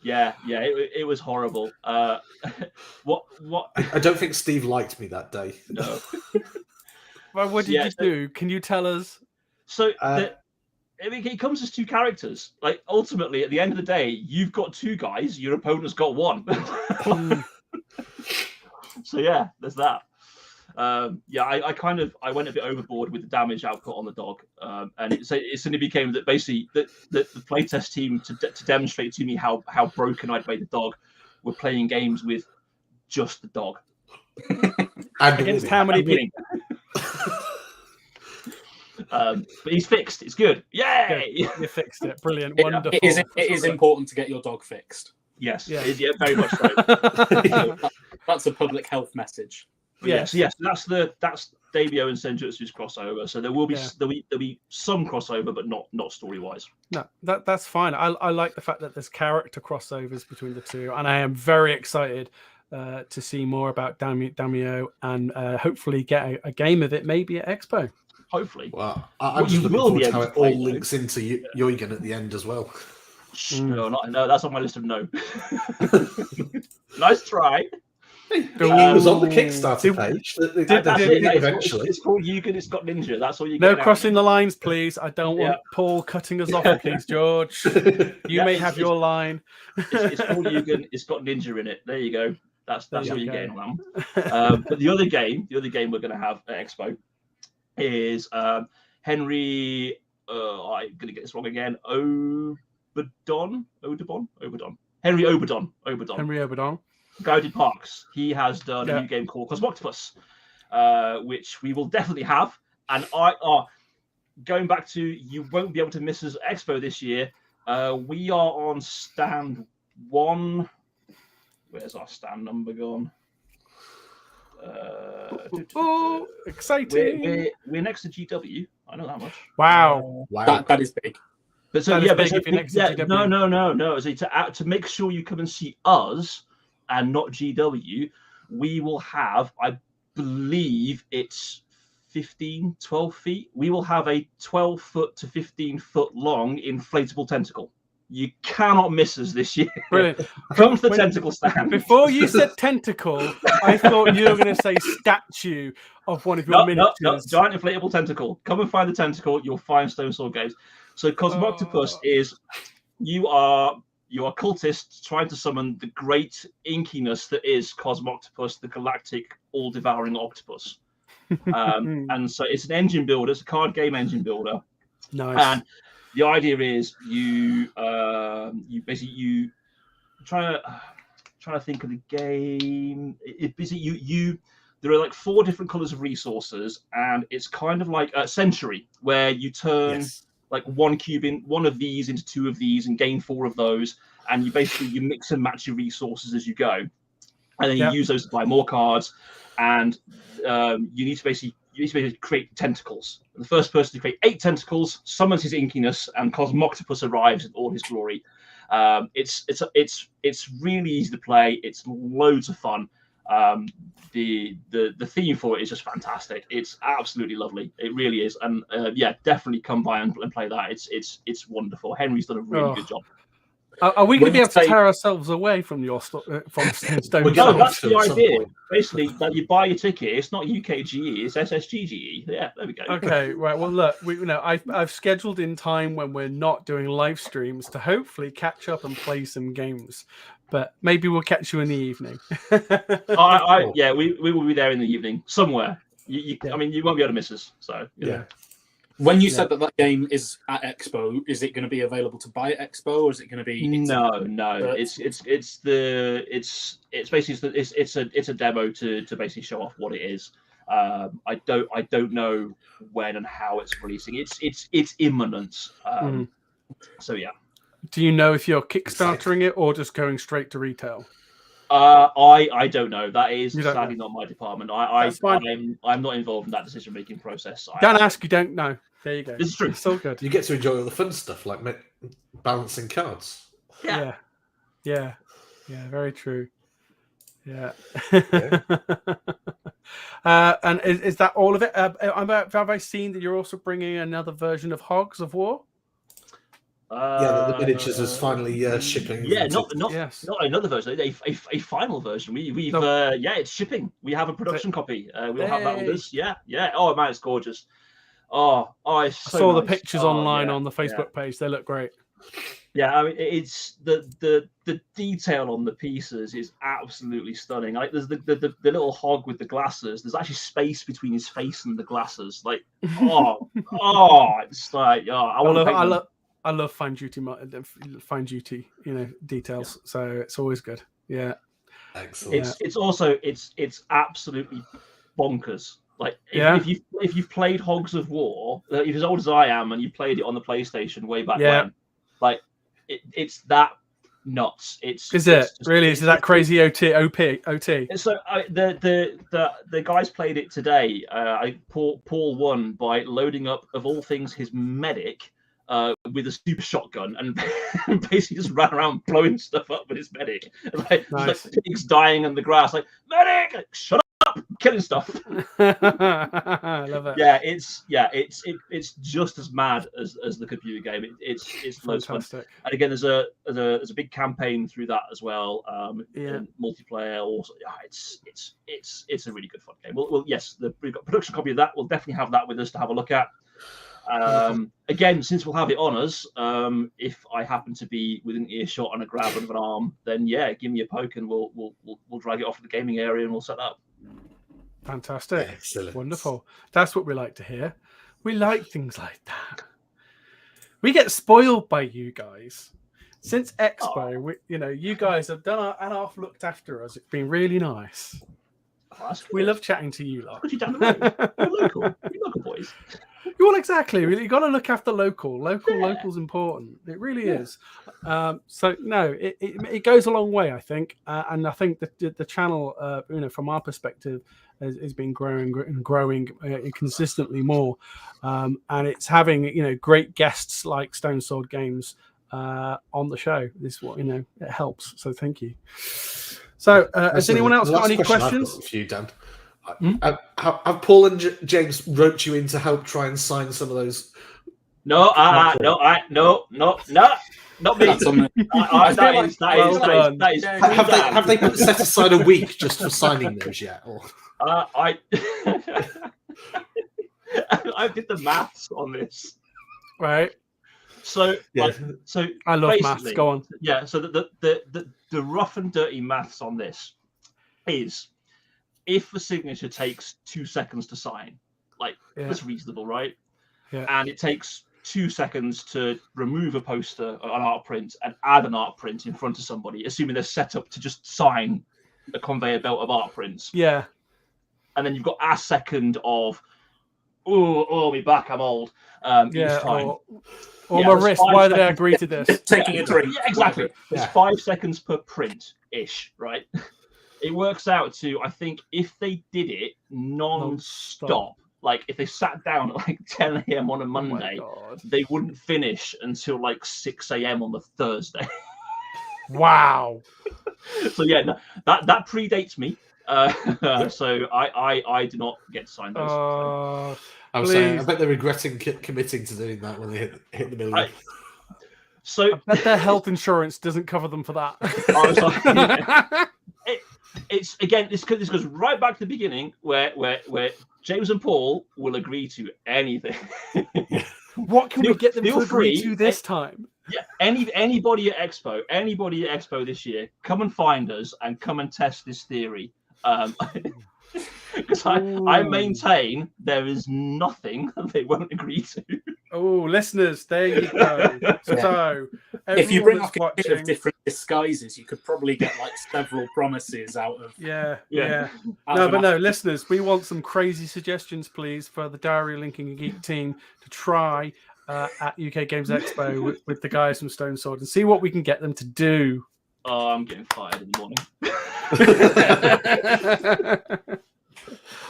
It was horrible. What? I don't think Steve liked me that day. No. Well, what did you do? Can you tell us? So it comes as 2 characters. Like, ultimately, at the end of the day, you've got 2 guys. Your opponent's got 1. So yeah, there's that. I went a bit overboard with the damage output on the dog, and it suddenly became that basically the playtest team to demonstrate to me how broken I'd made the dog were playing games with just the dog. Against how many people? But he's fixed. It's good. Yay! You fixed it. Brilliant. Wonderful. It is important to get your dog fixed. Yes. Yeah, very much so. That's a public health message. Yes. That's Daimyo and Senjutsu's crossover. So there will be some crossover, but not story wise. No, that's fine. I like the fact that there's character crossovers between the 2, and I am very excited to see more about Daimyo and hopefully get a game of it maybe at Expo. Hopefully. Well, I'm just looking forward to how it all links into Yoigen at the end as well. No, that's on my list of no. Nice try. It was on the Kickstarter page. They did eventually. It's called Yugen. It's got ninja. That's all you get. No crossing the lines, please. I don't want Paul cutting us off, please, George. You may have your line. It's called Yugen. It's got ninja in it. There you go. That's all you're getting on that. But the other game we're going to have at Expo is Henry I'm gonna get this wrong again. Oberdon. Henry Oberdon. Henry Oberdon. Guy who did Parks. He has done a new game called Cosmoctopus, which we will definitely have. And going back to, you won't be able to miss us at Expo this year. We are on stand 1. Where's our stand number gone? Exciting! We're next to GW. I know that much. Wow. That is big. But so That is big if you're next to GW. No. So to make sure you come and see us and not GW, we will have, I believe it's 12 feet. We will have a 12 foot to 15 foot long inflatable tentacle. You cannot miss us this year. Brilliant. Come to the tentacle stand. Before you said tentacle, I thought you were going to say statue of one of your miniatures. No, giant inflatable tentacle. Come and find the tentacle. You'll find Stone Sword Games. So Cosmoctopus is, you are cultists trying to summon the great inkiness that is Cosmoctopus, the galactic all-devouring octopus. And so it's an engine builder. It's a card game engine builder. Nice. And the idea is you basically trying to think of the game. There are like 4 different colors of resources, and it's kind of like a Century, where you turn like one cube in one of these into 2 of these and gain 4 of those, and you mix and match your resources as you go, and then you use those to buy more cards, and you need to basically create tentacles. The first person to create 8 tentacles summons his inkiness, and Cosmoctopus arrives in all his glory. It's really easy to play. It's loads of fun. The theme for it is just fantastic. It's absolutely lovely. It really is. And definitely come by and play that. It's wonderful. Henry's done a really good job. Are we going to be able to tear ourselves away from your from Stone? No, that's the idea. Basically, that you buy your ticket. It's not UKGE. It's SSGGE. Yeah, there we go. Okay, right. Well, look, I've scheduled in time when we're not doing live streams to hopefully catch up and play some games. But maybe we'll catch you in the evening. We will be there in the evening somewhere. I mean, you won't be able to miss us. So yeah. When you said that game is at Expo, is it going to be available to buy at Expo, or is it going to be? No. It's basically it's a demo to basically show off what it is. I don't know when and how it's releasing. It's imminent. So yeah. Do you know if you're kickstartering it or just going straight to retail? I don't know. That is sadly not my department. I'm not involved in that decision making process. Don't ask, you don't know. There you go. This is true. It's so good. You get to enjoy all the fun stuff like balancing cards. Yeah. Very true. Yeah. And is that all of it? Have I seen that you're also bringing another version of Hogs of War? The miniatures is finally shipping. Yeah, not another version. A final version. It's shipping. We have a production copy. We'll have that with us. Yeah. Oh man, it's gorgeous. I saw the pictures online on the Facebook page. They look great. Yeah, I mean, it's the detail on the pieces is absolutely stunning. Like there's the little hog with the glasses. There's actually space between his face and the glasses. Like it's like I love fine duty details. So it's always good. Yeah, excellent. It's absolutely bonkers. Like if you've played Hogs of War, if you're as old as I am and you played it on the PlayStation way back when, like it's that nuts. Is that crazy OT? So the guys played it today. Paul won by loading up, of all things, his medic with a super shotgun and basically just ran around blowing stuff up with his medic. Like pigs dying in the grass. Like medic, shut up, killing stuff. I love it. It's just as mad as the computer game. It's loads of fun. And again, there's a big campaign through that as well. And multiplayer also. It's a really good fun game. We've got a production copy of that. We'll definitely have that with us to have a look at. Again, since we'll have it on us, if I happen to be within earshot and a grab of an arm, then give me a poke and we'll drag it off to the gaming area and we'll set up. Fantastic. Excellent. Wonderful. That's what we like to hear. We like things like that. We get spoiled by you guys. Since Expo, you guys have done and half looked after us. It's been really nice. We love chatting to you lot. You down the road. You're local. You're local boys. Well, exactly. You got to look after local's important. It really is. So no, it goes a long way, I think, and I think that the channel, from our perspective, has been growing consistently more, and it's having great guests like Stone Sword Games on the show. This it helps. So thank you. So has anyone else got any questions? For you, Dan. Have Paul and James roped you in to help try and sign some of those? No, not me. Have they set aside a week just for signing those yet? Or? I did the maths on this. Right. So I love maths. Go on. Yeah. So the rough and dirty maths on this is, if the signature takes 2 seconds to sign, that's reasonable, right? Yeah. And it takes 2 seconds to remove a poster, an art print, and add an art print in front of somebody, assuming they're set up to just sign a conveyor belt of art prints. Yeah. And then you've got a second of, me back, I'm old. Each time. Or my wrist. Why did I agree to this? Taking a drink. Yeah, exactly. It's 5 seconds per print-ish, right? It works out to, I think, if they did it non-stop, like if they sat down at 10 a.m. on a Monday, they wouldn't finish until 6 a.m. on the Thursday. Wow. So yeah, no, that predates me. So I do not get to sign those. I was saying, I bet they're regretting committing to doing that when they hit the million. So I bet their health insurance doesn't cover them for that. This goes right back to the beginning where James and Paul will agree to anything. What can we get them to agree to this time? Yeah, anybody at Expo this year, come and find us and come and test this theory. Because I maintain there is nothing they won't agree to. Oh, listeners, there you go. So, if you bring up a bit of different disguises, you could probably get several promises out of. Yeah. No, listeners, we want some crazy suggestions, please, for the Diary Linking a Geek team to try at UK Games Expo with the guys from Stone Sword and see what we can get them to do. Oh, I'm getting fired in the morning.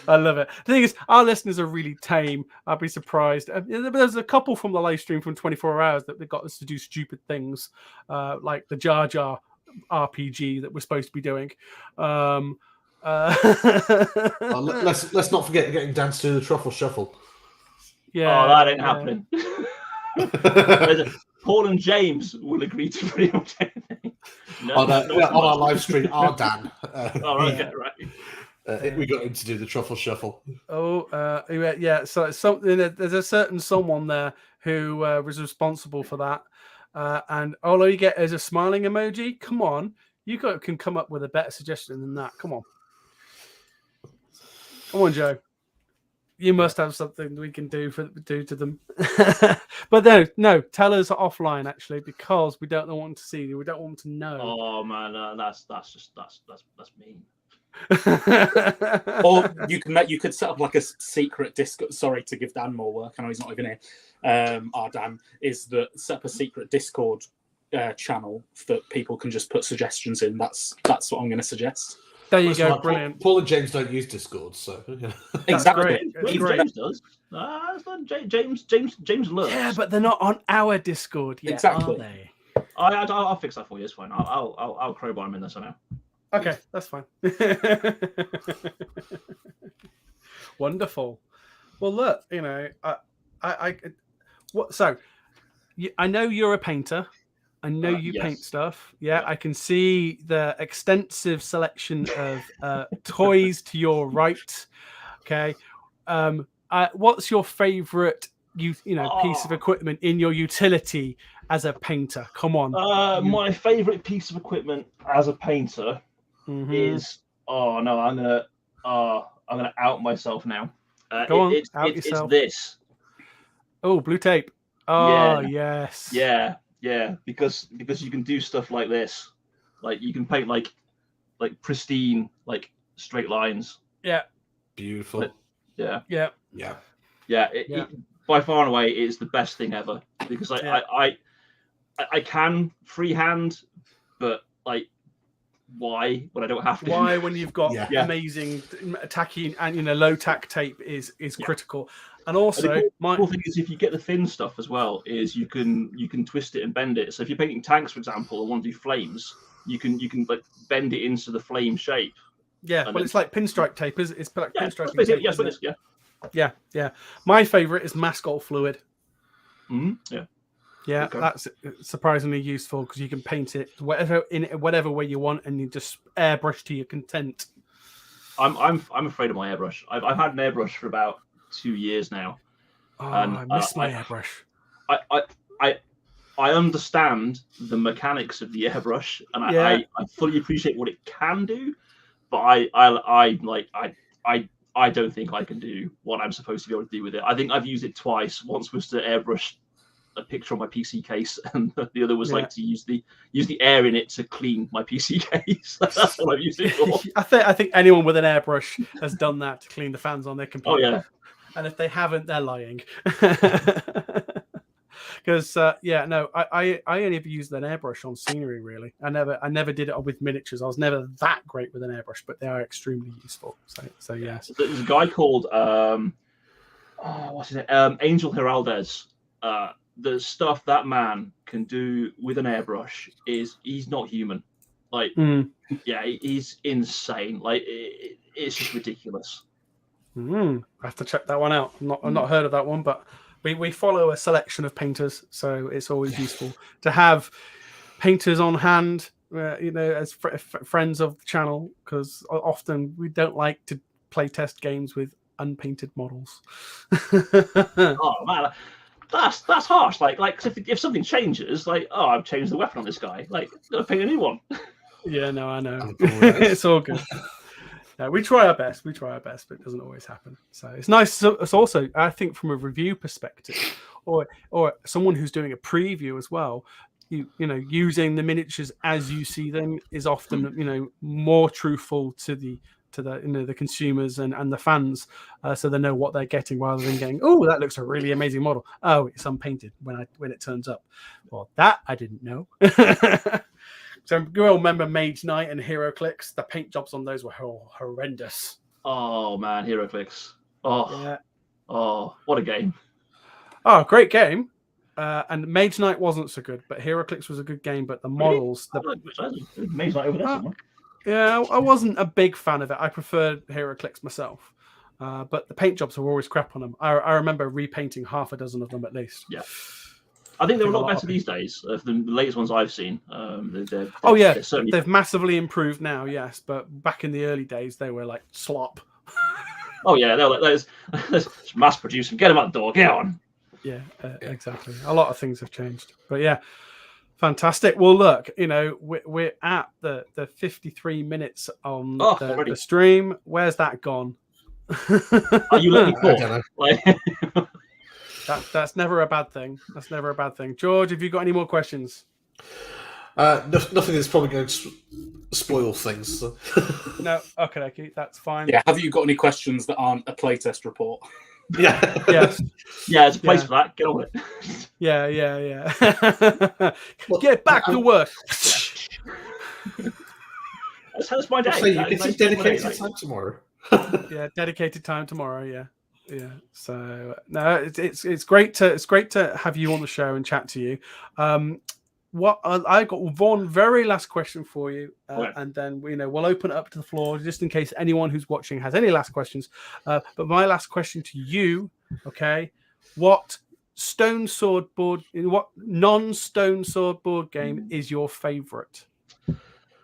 I love it. The thing is, our listeners are really tame. I'd be surprised. There's a couple from the live stream from 24 Hours that got us to do stupid things, like the Jar Jar RPG that we're supposed to be doing. Let's not forget getting Dan to do the Truffle Shuffle. Yeah, that ain't happening. Paul and James will agree to pretty much anything. On our live stream, our Dan. Right. We got him to do the Truffle Shuffle. Yeah. So there's a certain someone there who was responsible for that, and all you get is a smiling emoji. Come on, can come up with a better suggestion than that. Come on, Joe. You must have something we can do to them. But no, tell us offline actually, because we don't want to see you. We don't want to know. Oh man, that's mean. Or you could set up a secret Discord. Sorry to give Dan more work. I know he's not even here. Our Dan is set up a secret Discord channel that people can just put suggestions in. That's what I'm going to suggest. There you go, brilliant. Paul and James don't use Discord, so exactly. James does. James learns. Yeah, but they're not on our Discord yet, exactly. Are they? I'll fix that for you. It's fine. I'll crowbar him in there somehow. Okay, that's fine. Wonderful. Well, look, I know you're a painter. I know you paint stuff. Yeah, I can see the extensive selection of toys to your right. Okay. What's your favorite piece of equipment in your utility as a painter? Come on. My favorite piece of equipment as a painter is I'm gonna out myself now. Go on, out yourself. It's this. Oh, blue tape. Oh yes. Yeah. Because you can do stuff like this, like you can paint like pristine like straight lines. Yeah. Beautiful. Yeah. It, by far and away, it is the best thing ever because I can freehand, but like, why when I don't have to? Why when you've got amazing tacky and low tack tape is critical. And also, the cool thing is if you get the thin stuff as well, is you can twist it and bend it. So if you're painting tanks, for example, or want to do flames, you can like bend it into the flame shape. Yeah, well, it's like pinstripe tape. It's like pinstripe tape. Yes, it is. Yeah. My favorite is Maskol fluid. Mm-hmm. Yeah, okay. That's surprisingly useful because you can paint it whatever way you want, and you just airbrush to your content. I'm afraid of my airbrush. I've had an airbrush for about 2 years now. Oh, and I miss my airbrush. I understand the mechanics of the airbrush, and I fully appreciate what it can do, but I don't think I can do what I'm supposed to be able to do with it. I think I've used it twice. Once was to airbrush a picture on my PC case, and the other was like to use the air in it to clean my PC case. That's what I've used it for. I think anyone with an airbrush has done that to clean the fans on their computer. Oh yeah. And if they haven't, they're lying. Because I only ever used an airbrush on scenery. Really, I never did it with miniatures. I was never that great with an airbrush, but they are extremely useful. So yes. There's a guy called what's his name? Angel Heraldez. The stuff that man can do with an airbrush he's not human. Like, he's insane. Like, it's just ridiculous. I have to check that one out. I've not heard of that one, but we follow a selection of painters, so it's always useful to have painters on hand, as friends of the channel, because often we don't like to play test games with unpainted models. Oh man, that's harsh. Like if something changes, like, oh, I've changed the weapon on this guy, like, gotta paint a new one. Yeah, no, I know. It's all good. We try our best, but it doesn't always happen. So it's nice. It's also, I think, from a review perspective, or someone who's doing a preview as well. Using the miniatures as you see them is often more truthful to the consumers and the fans, so they know what they're getting rather than getting, oh, that looks a really amazing model. Oh, it's unpainted when it turns up. Well, that I didn't know. So you all remember Mage Knight and HeroClix? The paint jobs on those were horrendous. Oh man, HeroClix. Oh, what a game. Oh, great game. And Mage Knight wasn't so good, but HeroClix was a good game. But the models, Mage Knight over there somewhere. Yeah, I wasn't a big fan of it. I preferred HeroClix myself. But the paint jobs were always crap on them. I remember repainting half a dozen of them at least. Yeah. I think they're a lot better these days. The latest ones I've seen. They've massively improved now, yes. But back in the early days, they were like slop. Oh, yeah. They're like, let's mass produce them. Get them out the door. Get on. Yeah, exactly. A lot of things have changed. But yeah. Fantastic. Well, look, we're at the 53 minutes on the stream. Where's that gone? Are you letting me That's never a bad thing. George, have you got any more questions? Nothing that's probably going to spoil things. So. No. Okay. That's fine. Yeah. Have you got any questions that aren't a playtest report? Yeah. Yes. Yeah, there's a place for that. Get on it. Yeah. Get back to work. That's my day. So you can see dedicated time tomorrow. Yeah, dedicated time tomorrow. Yeah. So no, it's great to have you on the show and chat to you. I got one very last question for you, and then we'll open it up to the floor just in case anyone who's watching has any last questions. But my last question to you, okay? What non-stone sword board game is your favorite?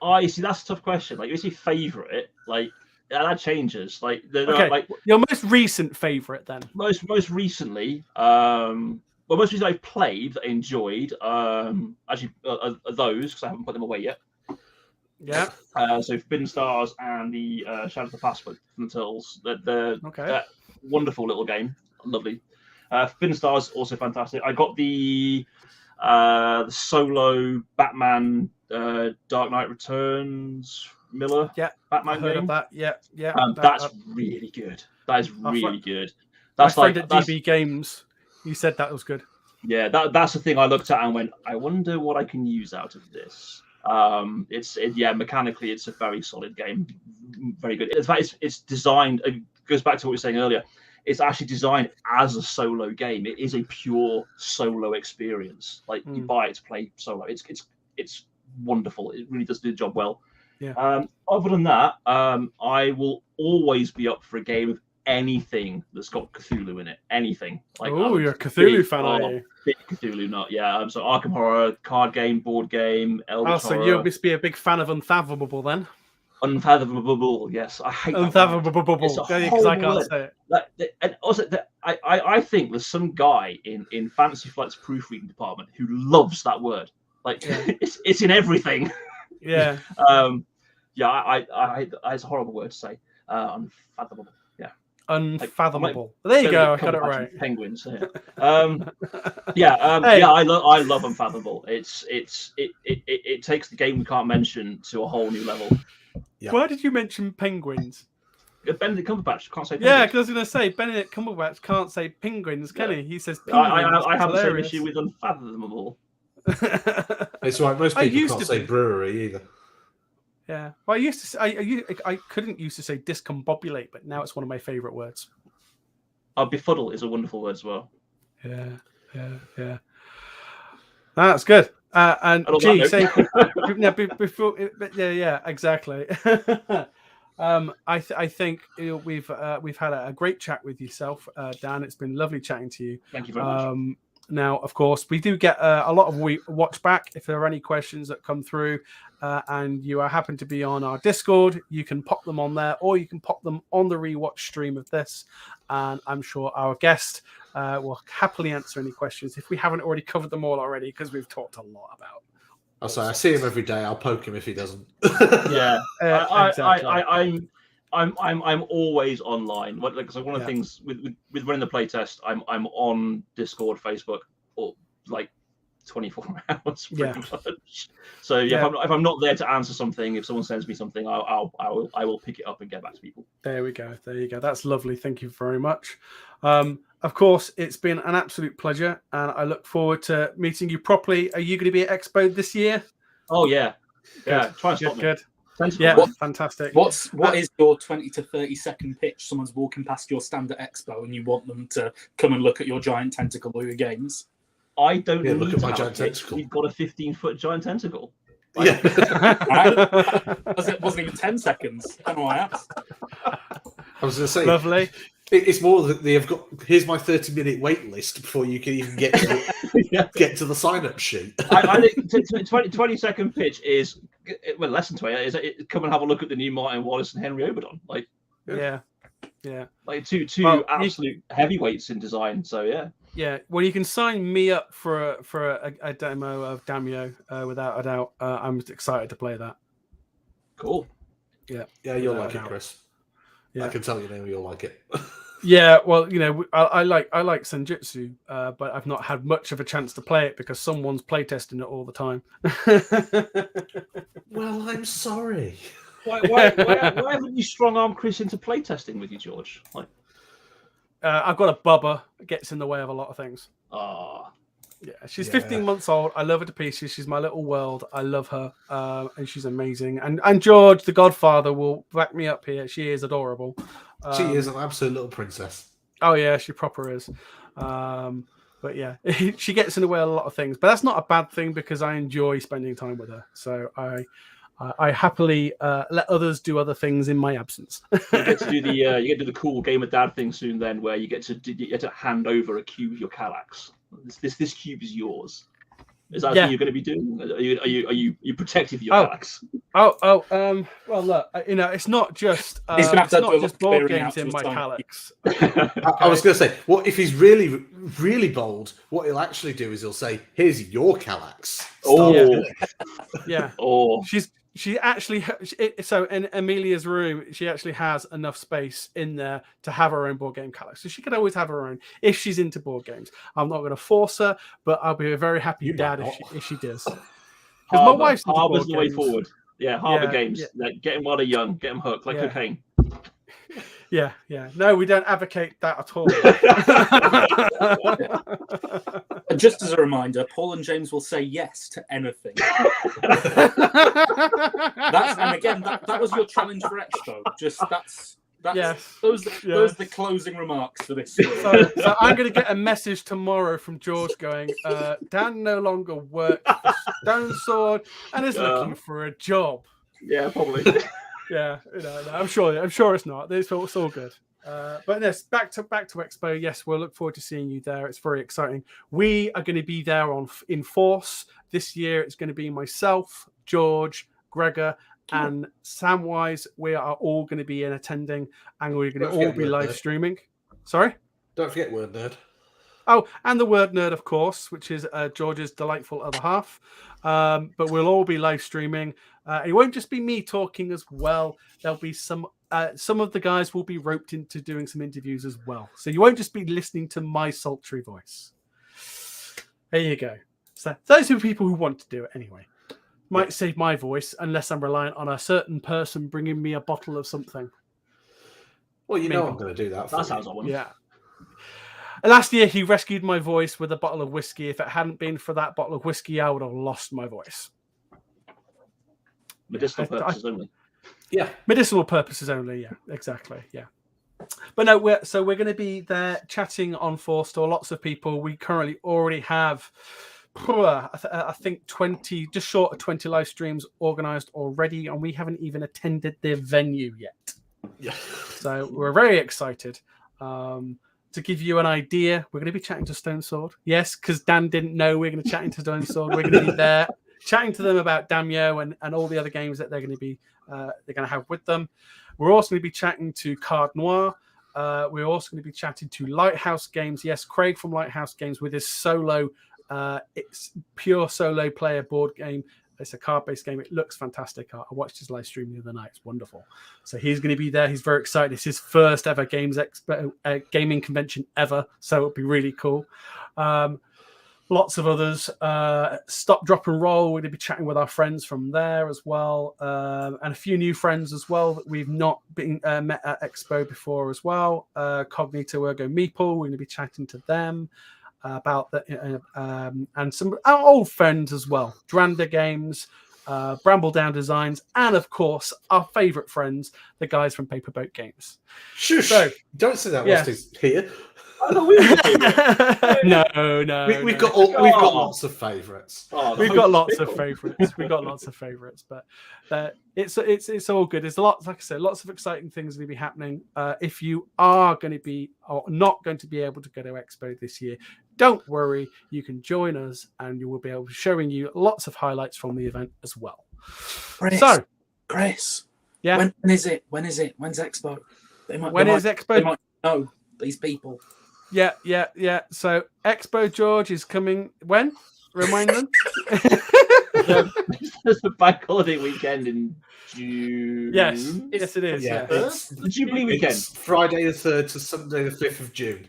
Oh, you see, that's a tough question. Like, is your favorite? Like, that changes. Like, your most recent favorite then. Most recently, most recently I've played that I enjoyed. Actually, those because I haven't put them away yet. Yeah. So Forbidden Stars and the Shadow of the Past from the Turtles. They're wonderful little game, lovely. Finstar's also fantastic. I got the solo Batman Dark Knight Returns Miller Batman I heard game. of that. Yeah. That's really good. That is really good. That's my friend at DB Games. He said that was good. Yeah, that's the thing I looked at and went, I wonder what I can use out of this. Mechanically, it's a very solid game, very good. In fact, it's designed. It goes back to what we were saying earlier. It's actually designed as a solo game. It is a pure solo experience. Like you buy it to play solo. It's wonderful. It really does do the job well. Yeah. Other than that, I will always be up for a game of anything that's got Cthulhu in it. Anything. Like, you're a Cthulhu fan, are you? Big Cthulhu nut. Yeah. So Arkham Horror, card game, board game, Eldritch Horror. So you must be a big fan of Unfathomable then. Unfathomable, yes. I hate Unfathomable, because I can't say it. And also, I think there's some guy in Fantasy Flight's proofreading department who loves that word. Like, it's in everything. Yeah. It's a horrible word to say. Unfathomable. Yeah. Unfathomable. There you go. I got it right. Penguins. Yeah. I love Unfathomable. It takes the game we can't mention to a whole new level. Yeah. Why did you mention penguins? Benedict Cumberbatch can't say penguins. Yeah, because I was going to say Benedict Cumberbatch can't say penguins, can he? He says penguins. I have the same issue with Unfathomable. It's right. Most people can't say brewery either. Yeah. Well, I used to say, I couldn't used to say discombobulate, but now it's one of my favourite words. Befuddle is a wonderful word as well. Yeah. That's good. And gee, before, exactly. I think we've had a great chat with yourself, Dan. It's been lovely chatting to you. Thank you very much. Now, of course, we do get a lot of watch back. If there are any questions that come through and you happen to be on our Discord, you can pop them on there, or you can pop them on the rewatch stream of this. And I'm sure our guest will happily answer any questions if we haven't already covered them all already, because we've talked a lot about. I see him every day. I'll poke him if he doesn't. Yeah, exactly. I'm always online. One of the things with running the playtest, I'm on Discord, Facebook, or like 24 hours pretty much. So if I'm not there to answer something, if someone sends me something, I will pick it up and get back to people. There you go. That's lovely. Thank you very much. Of course, it's been an absolute pleasure, and I look forward to meeting you properly. Are you going to be at Expo this year? Oh yeah. Try and stop me. Good. Fantastic. What is your 20 to 30 second pitch? Someone's walking past your stand at Expo and you want them to come and look at your giant tentacle or your games? I don't need look to at my have giant a pitch. tentacle. We've got a 15-foot giant tentacle. Yeah. It wasn't even 10 seconds. I don't know why I asked. I was going to say, lovely. It's more that they've got. Here's my 30-minute wait list before you can even get to get to the sign-up sheet. I think 20-second pitch is less than 20. Is come and have a look at the new Martin Wallace and Henry Oberdon. Like, yeah, like two absolute heavyweights in design. So yeah. Yeah, well, you can sign me up for a demo of Damio without a doubt. I'm excited to play that. Cool. Yeah, you'll like it, Chris. Yeah. I can tell you now you'll like it. Yeah, well, I like Senjutsu, but I've not had much of a chance to play it because someone's playtesting it all the time. Well, I'm sorry. Why haven't you strong-armed Chris into playtesting with you, George? Like, I've got a bubba that gets in the way of a lot of things. Yeah, she's 15 months old. I love her to pieces. She's my little world. I love her, and she's amazing. And George, the Godfather, will back me up here. She is adorable. She is an absolute little princess. Oh yeah, she proper is. But yeah, she gets in the way of a lot of things. But that's not a bad thing because I enjoy spending time with her. So I happily let others do other things in my absence. You get to do the cool Game of Dad thing soon, then, where you get to hand over a cube of your Kallax. This cube is yours. Is that what you're going to be doing? Are you protective of your Kallax? Well, look, it's not just board games in my Kallax. I was going to say, what if he's really, really bold? What he'll actually do is he'll say, "Here's your Kallax." Yeah. She's She actually, so in Amelia's room, she actually has enough space in there to have her own board game catalog. So she could always have her own if she's into board games. I'm not going to force her, but I'll be a very happy dad if she does. Because my wife's into Harbor's board the way games. forward. Yeah, Harbor Yeah, games. yeah. Like, get them while they're young. Get them hooked like cocaine. Yeah. No, we don't advocate that at all. And just as a reminder, Paul and James will say yes to anything. And again, that was your challenge for Expo. Those are the closing remarks for this story. So I'm going to get a message tomorrow from George going, Dan no longer works for Stone Sword and is looking for a job. Yeah, probably. Yeah, no, I'm sure it's not. It's all good. But yes, back to Expo. Yes, we'll look forward to seeing you there. It's very exciting. We are going to be there in force this year. It's going to be myself, George, Gregor, and Samwise. We are all going to be in attending, and we're going to all be live streaming. Sorry? Don't forget Word Nerd. Oh, and the Word Nerd, of course, which is George's delightful other half. But we'll all be live streaming. It won't just be me talking as well. There'll be some of the guys will be roped into doing some interviews as well. So you won't just be listening to my sultry voice. There you go. So those are the people who want to do it anyway. Might save my voice unless I'm reliant on a certain person bringing me a bottle of something. Well, you know I'm going to do that. That sounds like one. Yeah. Last year, he rescued my voice with a bottle of whiskey. If it hadn't been for that bottle of whiskey, I would have lost my voice. Medicinal purposes only. Yeah, medicinal purposes only. Yeah, exactly. Yeah. But no, we're going to be there chatting on Forstore. Lots of people. We currently already have, I think 20, just short of 20 live streams organized already, and we haven't even attended their venue yet. Yeah. So we're very excited. To give you an idea, we're going to be chatting to Stone Sword. Yes, because Dan didn't know we're going to be chatting to Stone Sword. We're going to be there chatting to them about Damio and all the other games that they're going to be have with them. We're also going to be chatting to Card Noir. We're also going to be chatting to Lighthouse Games. Yes, Craig from Lighthouse Games with his solo. It's pure solo player board game. It's a card-based game. It looks fantastic. I watched his live stream the other night. It's wonderful. So he's going to be there. He's very excited. It's his first ever Games Expo gaming convention ever. So it'll be really cool. Lots of others. Stop, Drop, and Roll. We're going to be chatting with our friends from there as well. And a few new friends as well that we've not been met at Expo before as well. Cognito Ergo Meeple. We're going to be chatting to them about that, and some our old friends as well, Dranda Games, Brambledown Designs, and of course our favourite friends, the guys from Paperboat Games. Shush! So, don't say that whilst he's here. No. We've got lots of favourites. We've got lots of favourites, but it's all good. There's lots, like I said, lots of exciting things going to be happening. If you are going to be or not going to be able to go to Expo this year, don't worry. You can join us, and you will be able to showing you lots of highlights from the event as well. Chris, yeah, when is it? When's Expo? Expo? They might know these people. Yeah. So Expo George is coming when? Remind them. There's a bank holiday weekend in June. Yes, it is. Yeah, it's the Jubilee weekend. It's Friday the 3rd to Sunday the 5th of June.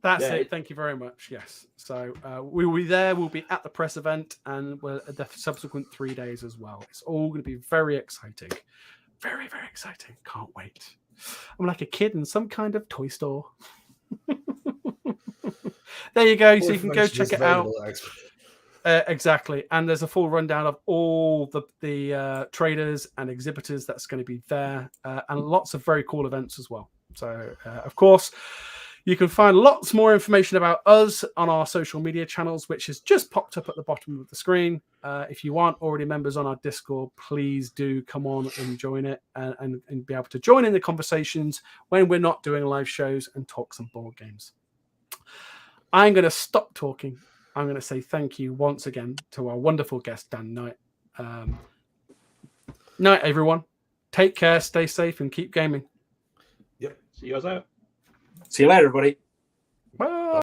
That's it. Thank you very much. Yes. So we will be there. We'll be at the press event and we're at the subsequent 3 days as well. It's all going to be very exciting. Very, very exciting. Can't wait. I'm like a kid in some kind of toy store. There you go. So you can go check it out. Exactly. And there's a full rundown of all the traders and exhibitors that's going to be there, and lots of very cool events as well. So, of course, you can find lots more information about us on our social media channels, which has just popped up at the bottom of the screen. If you aren't already members on our Discord, please do come on and join it and be able to join in the conversations when we're not doing live shows and talk some board games. I'm going to stop talking. I'm going to say thank you once again to our wonderful guest, Dan Knight. Night, everyone. Take care, stay safe, and keep gaming. Yep. See you guys out. See you later, everybody.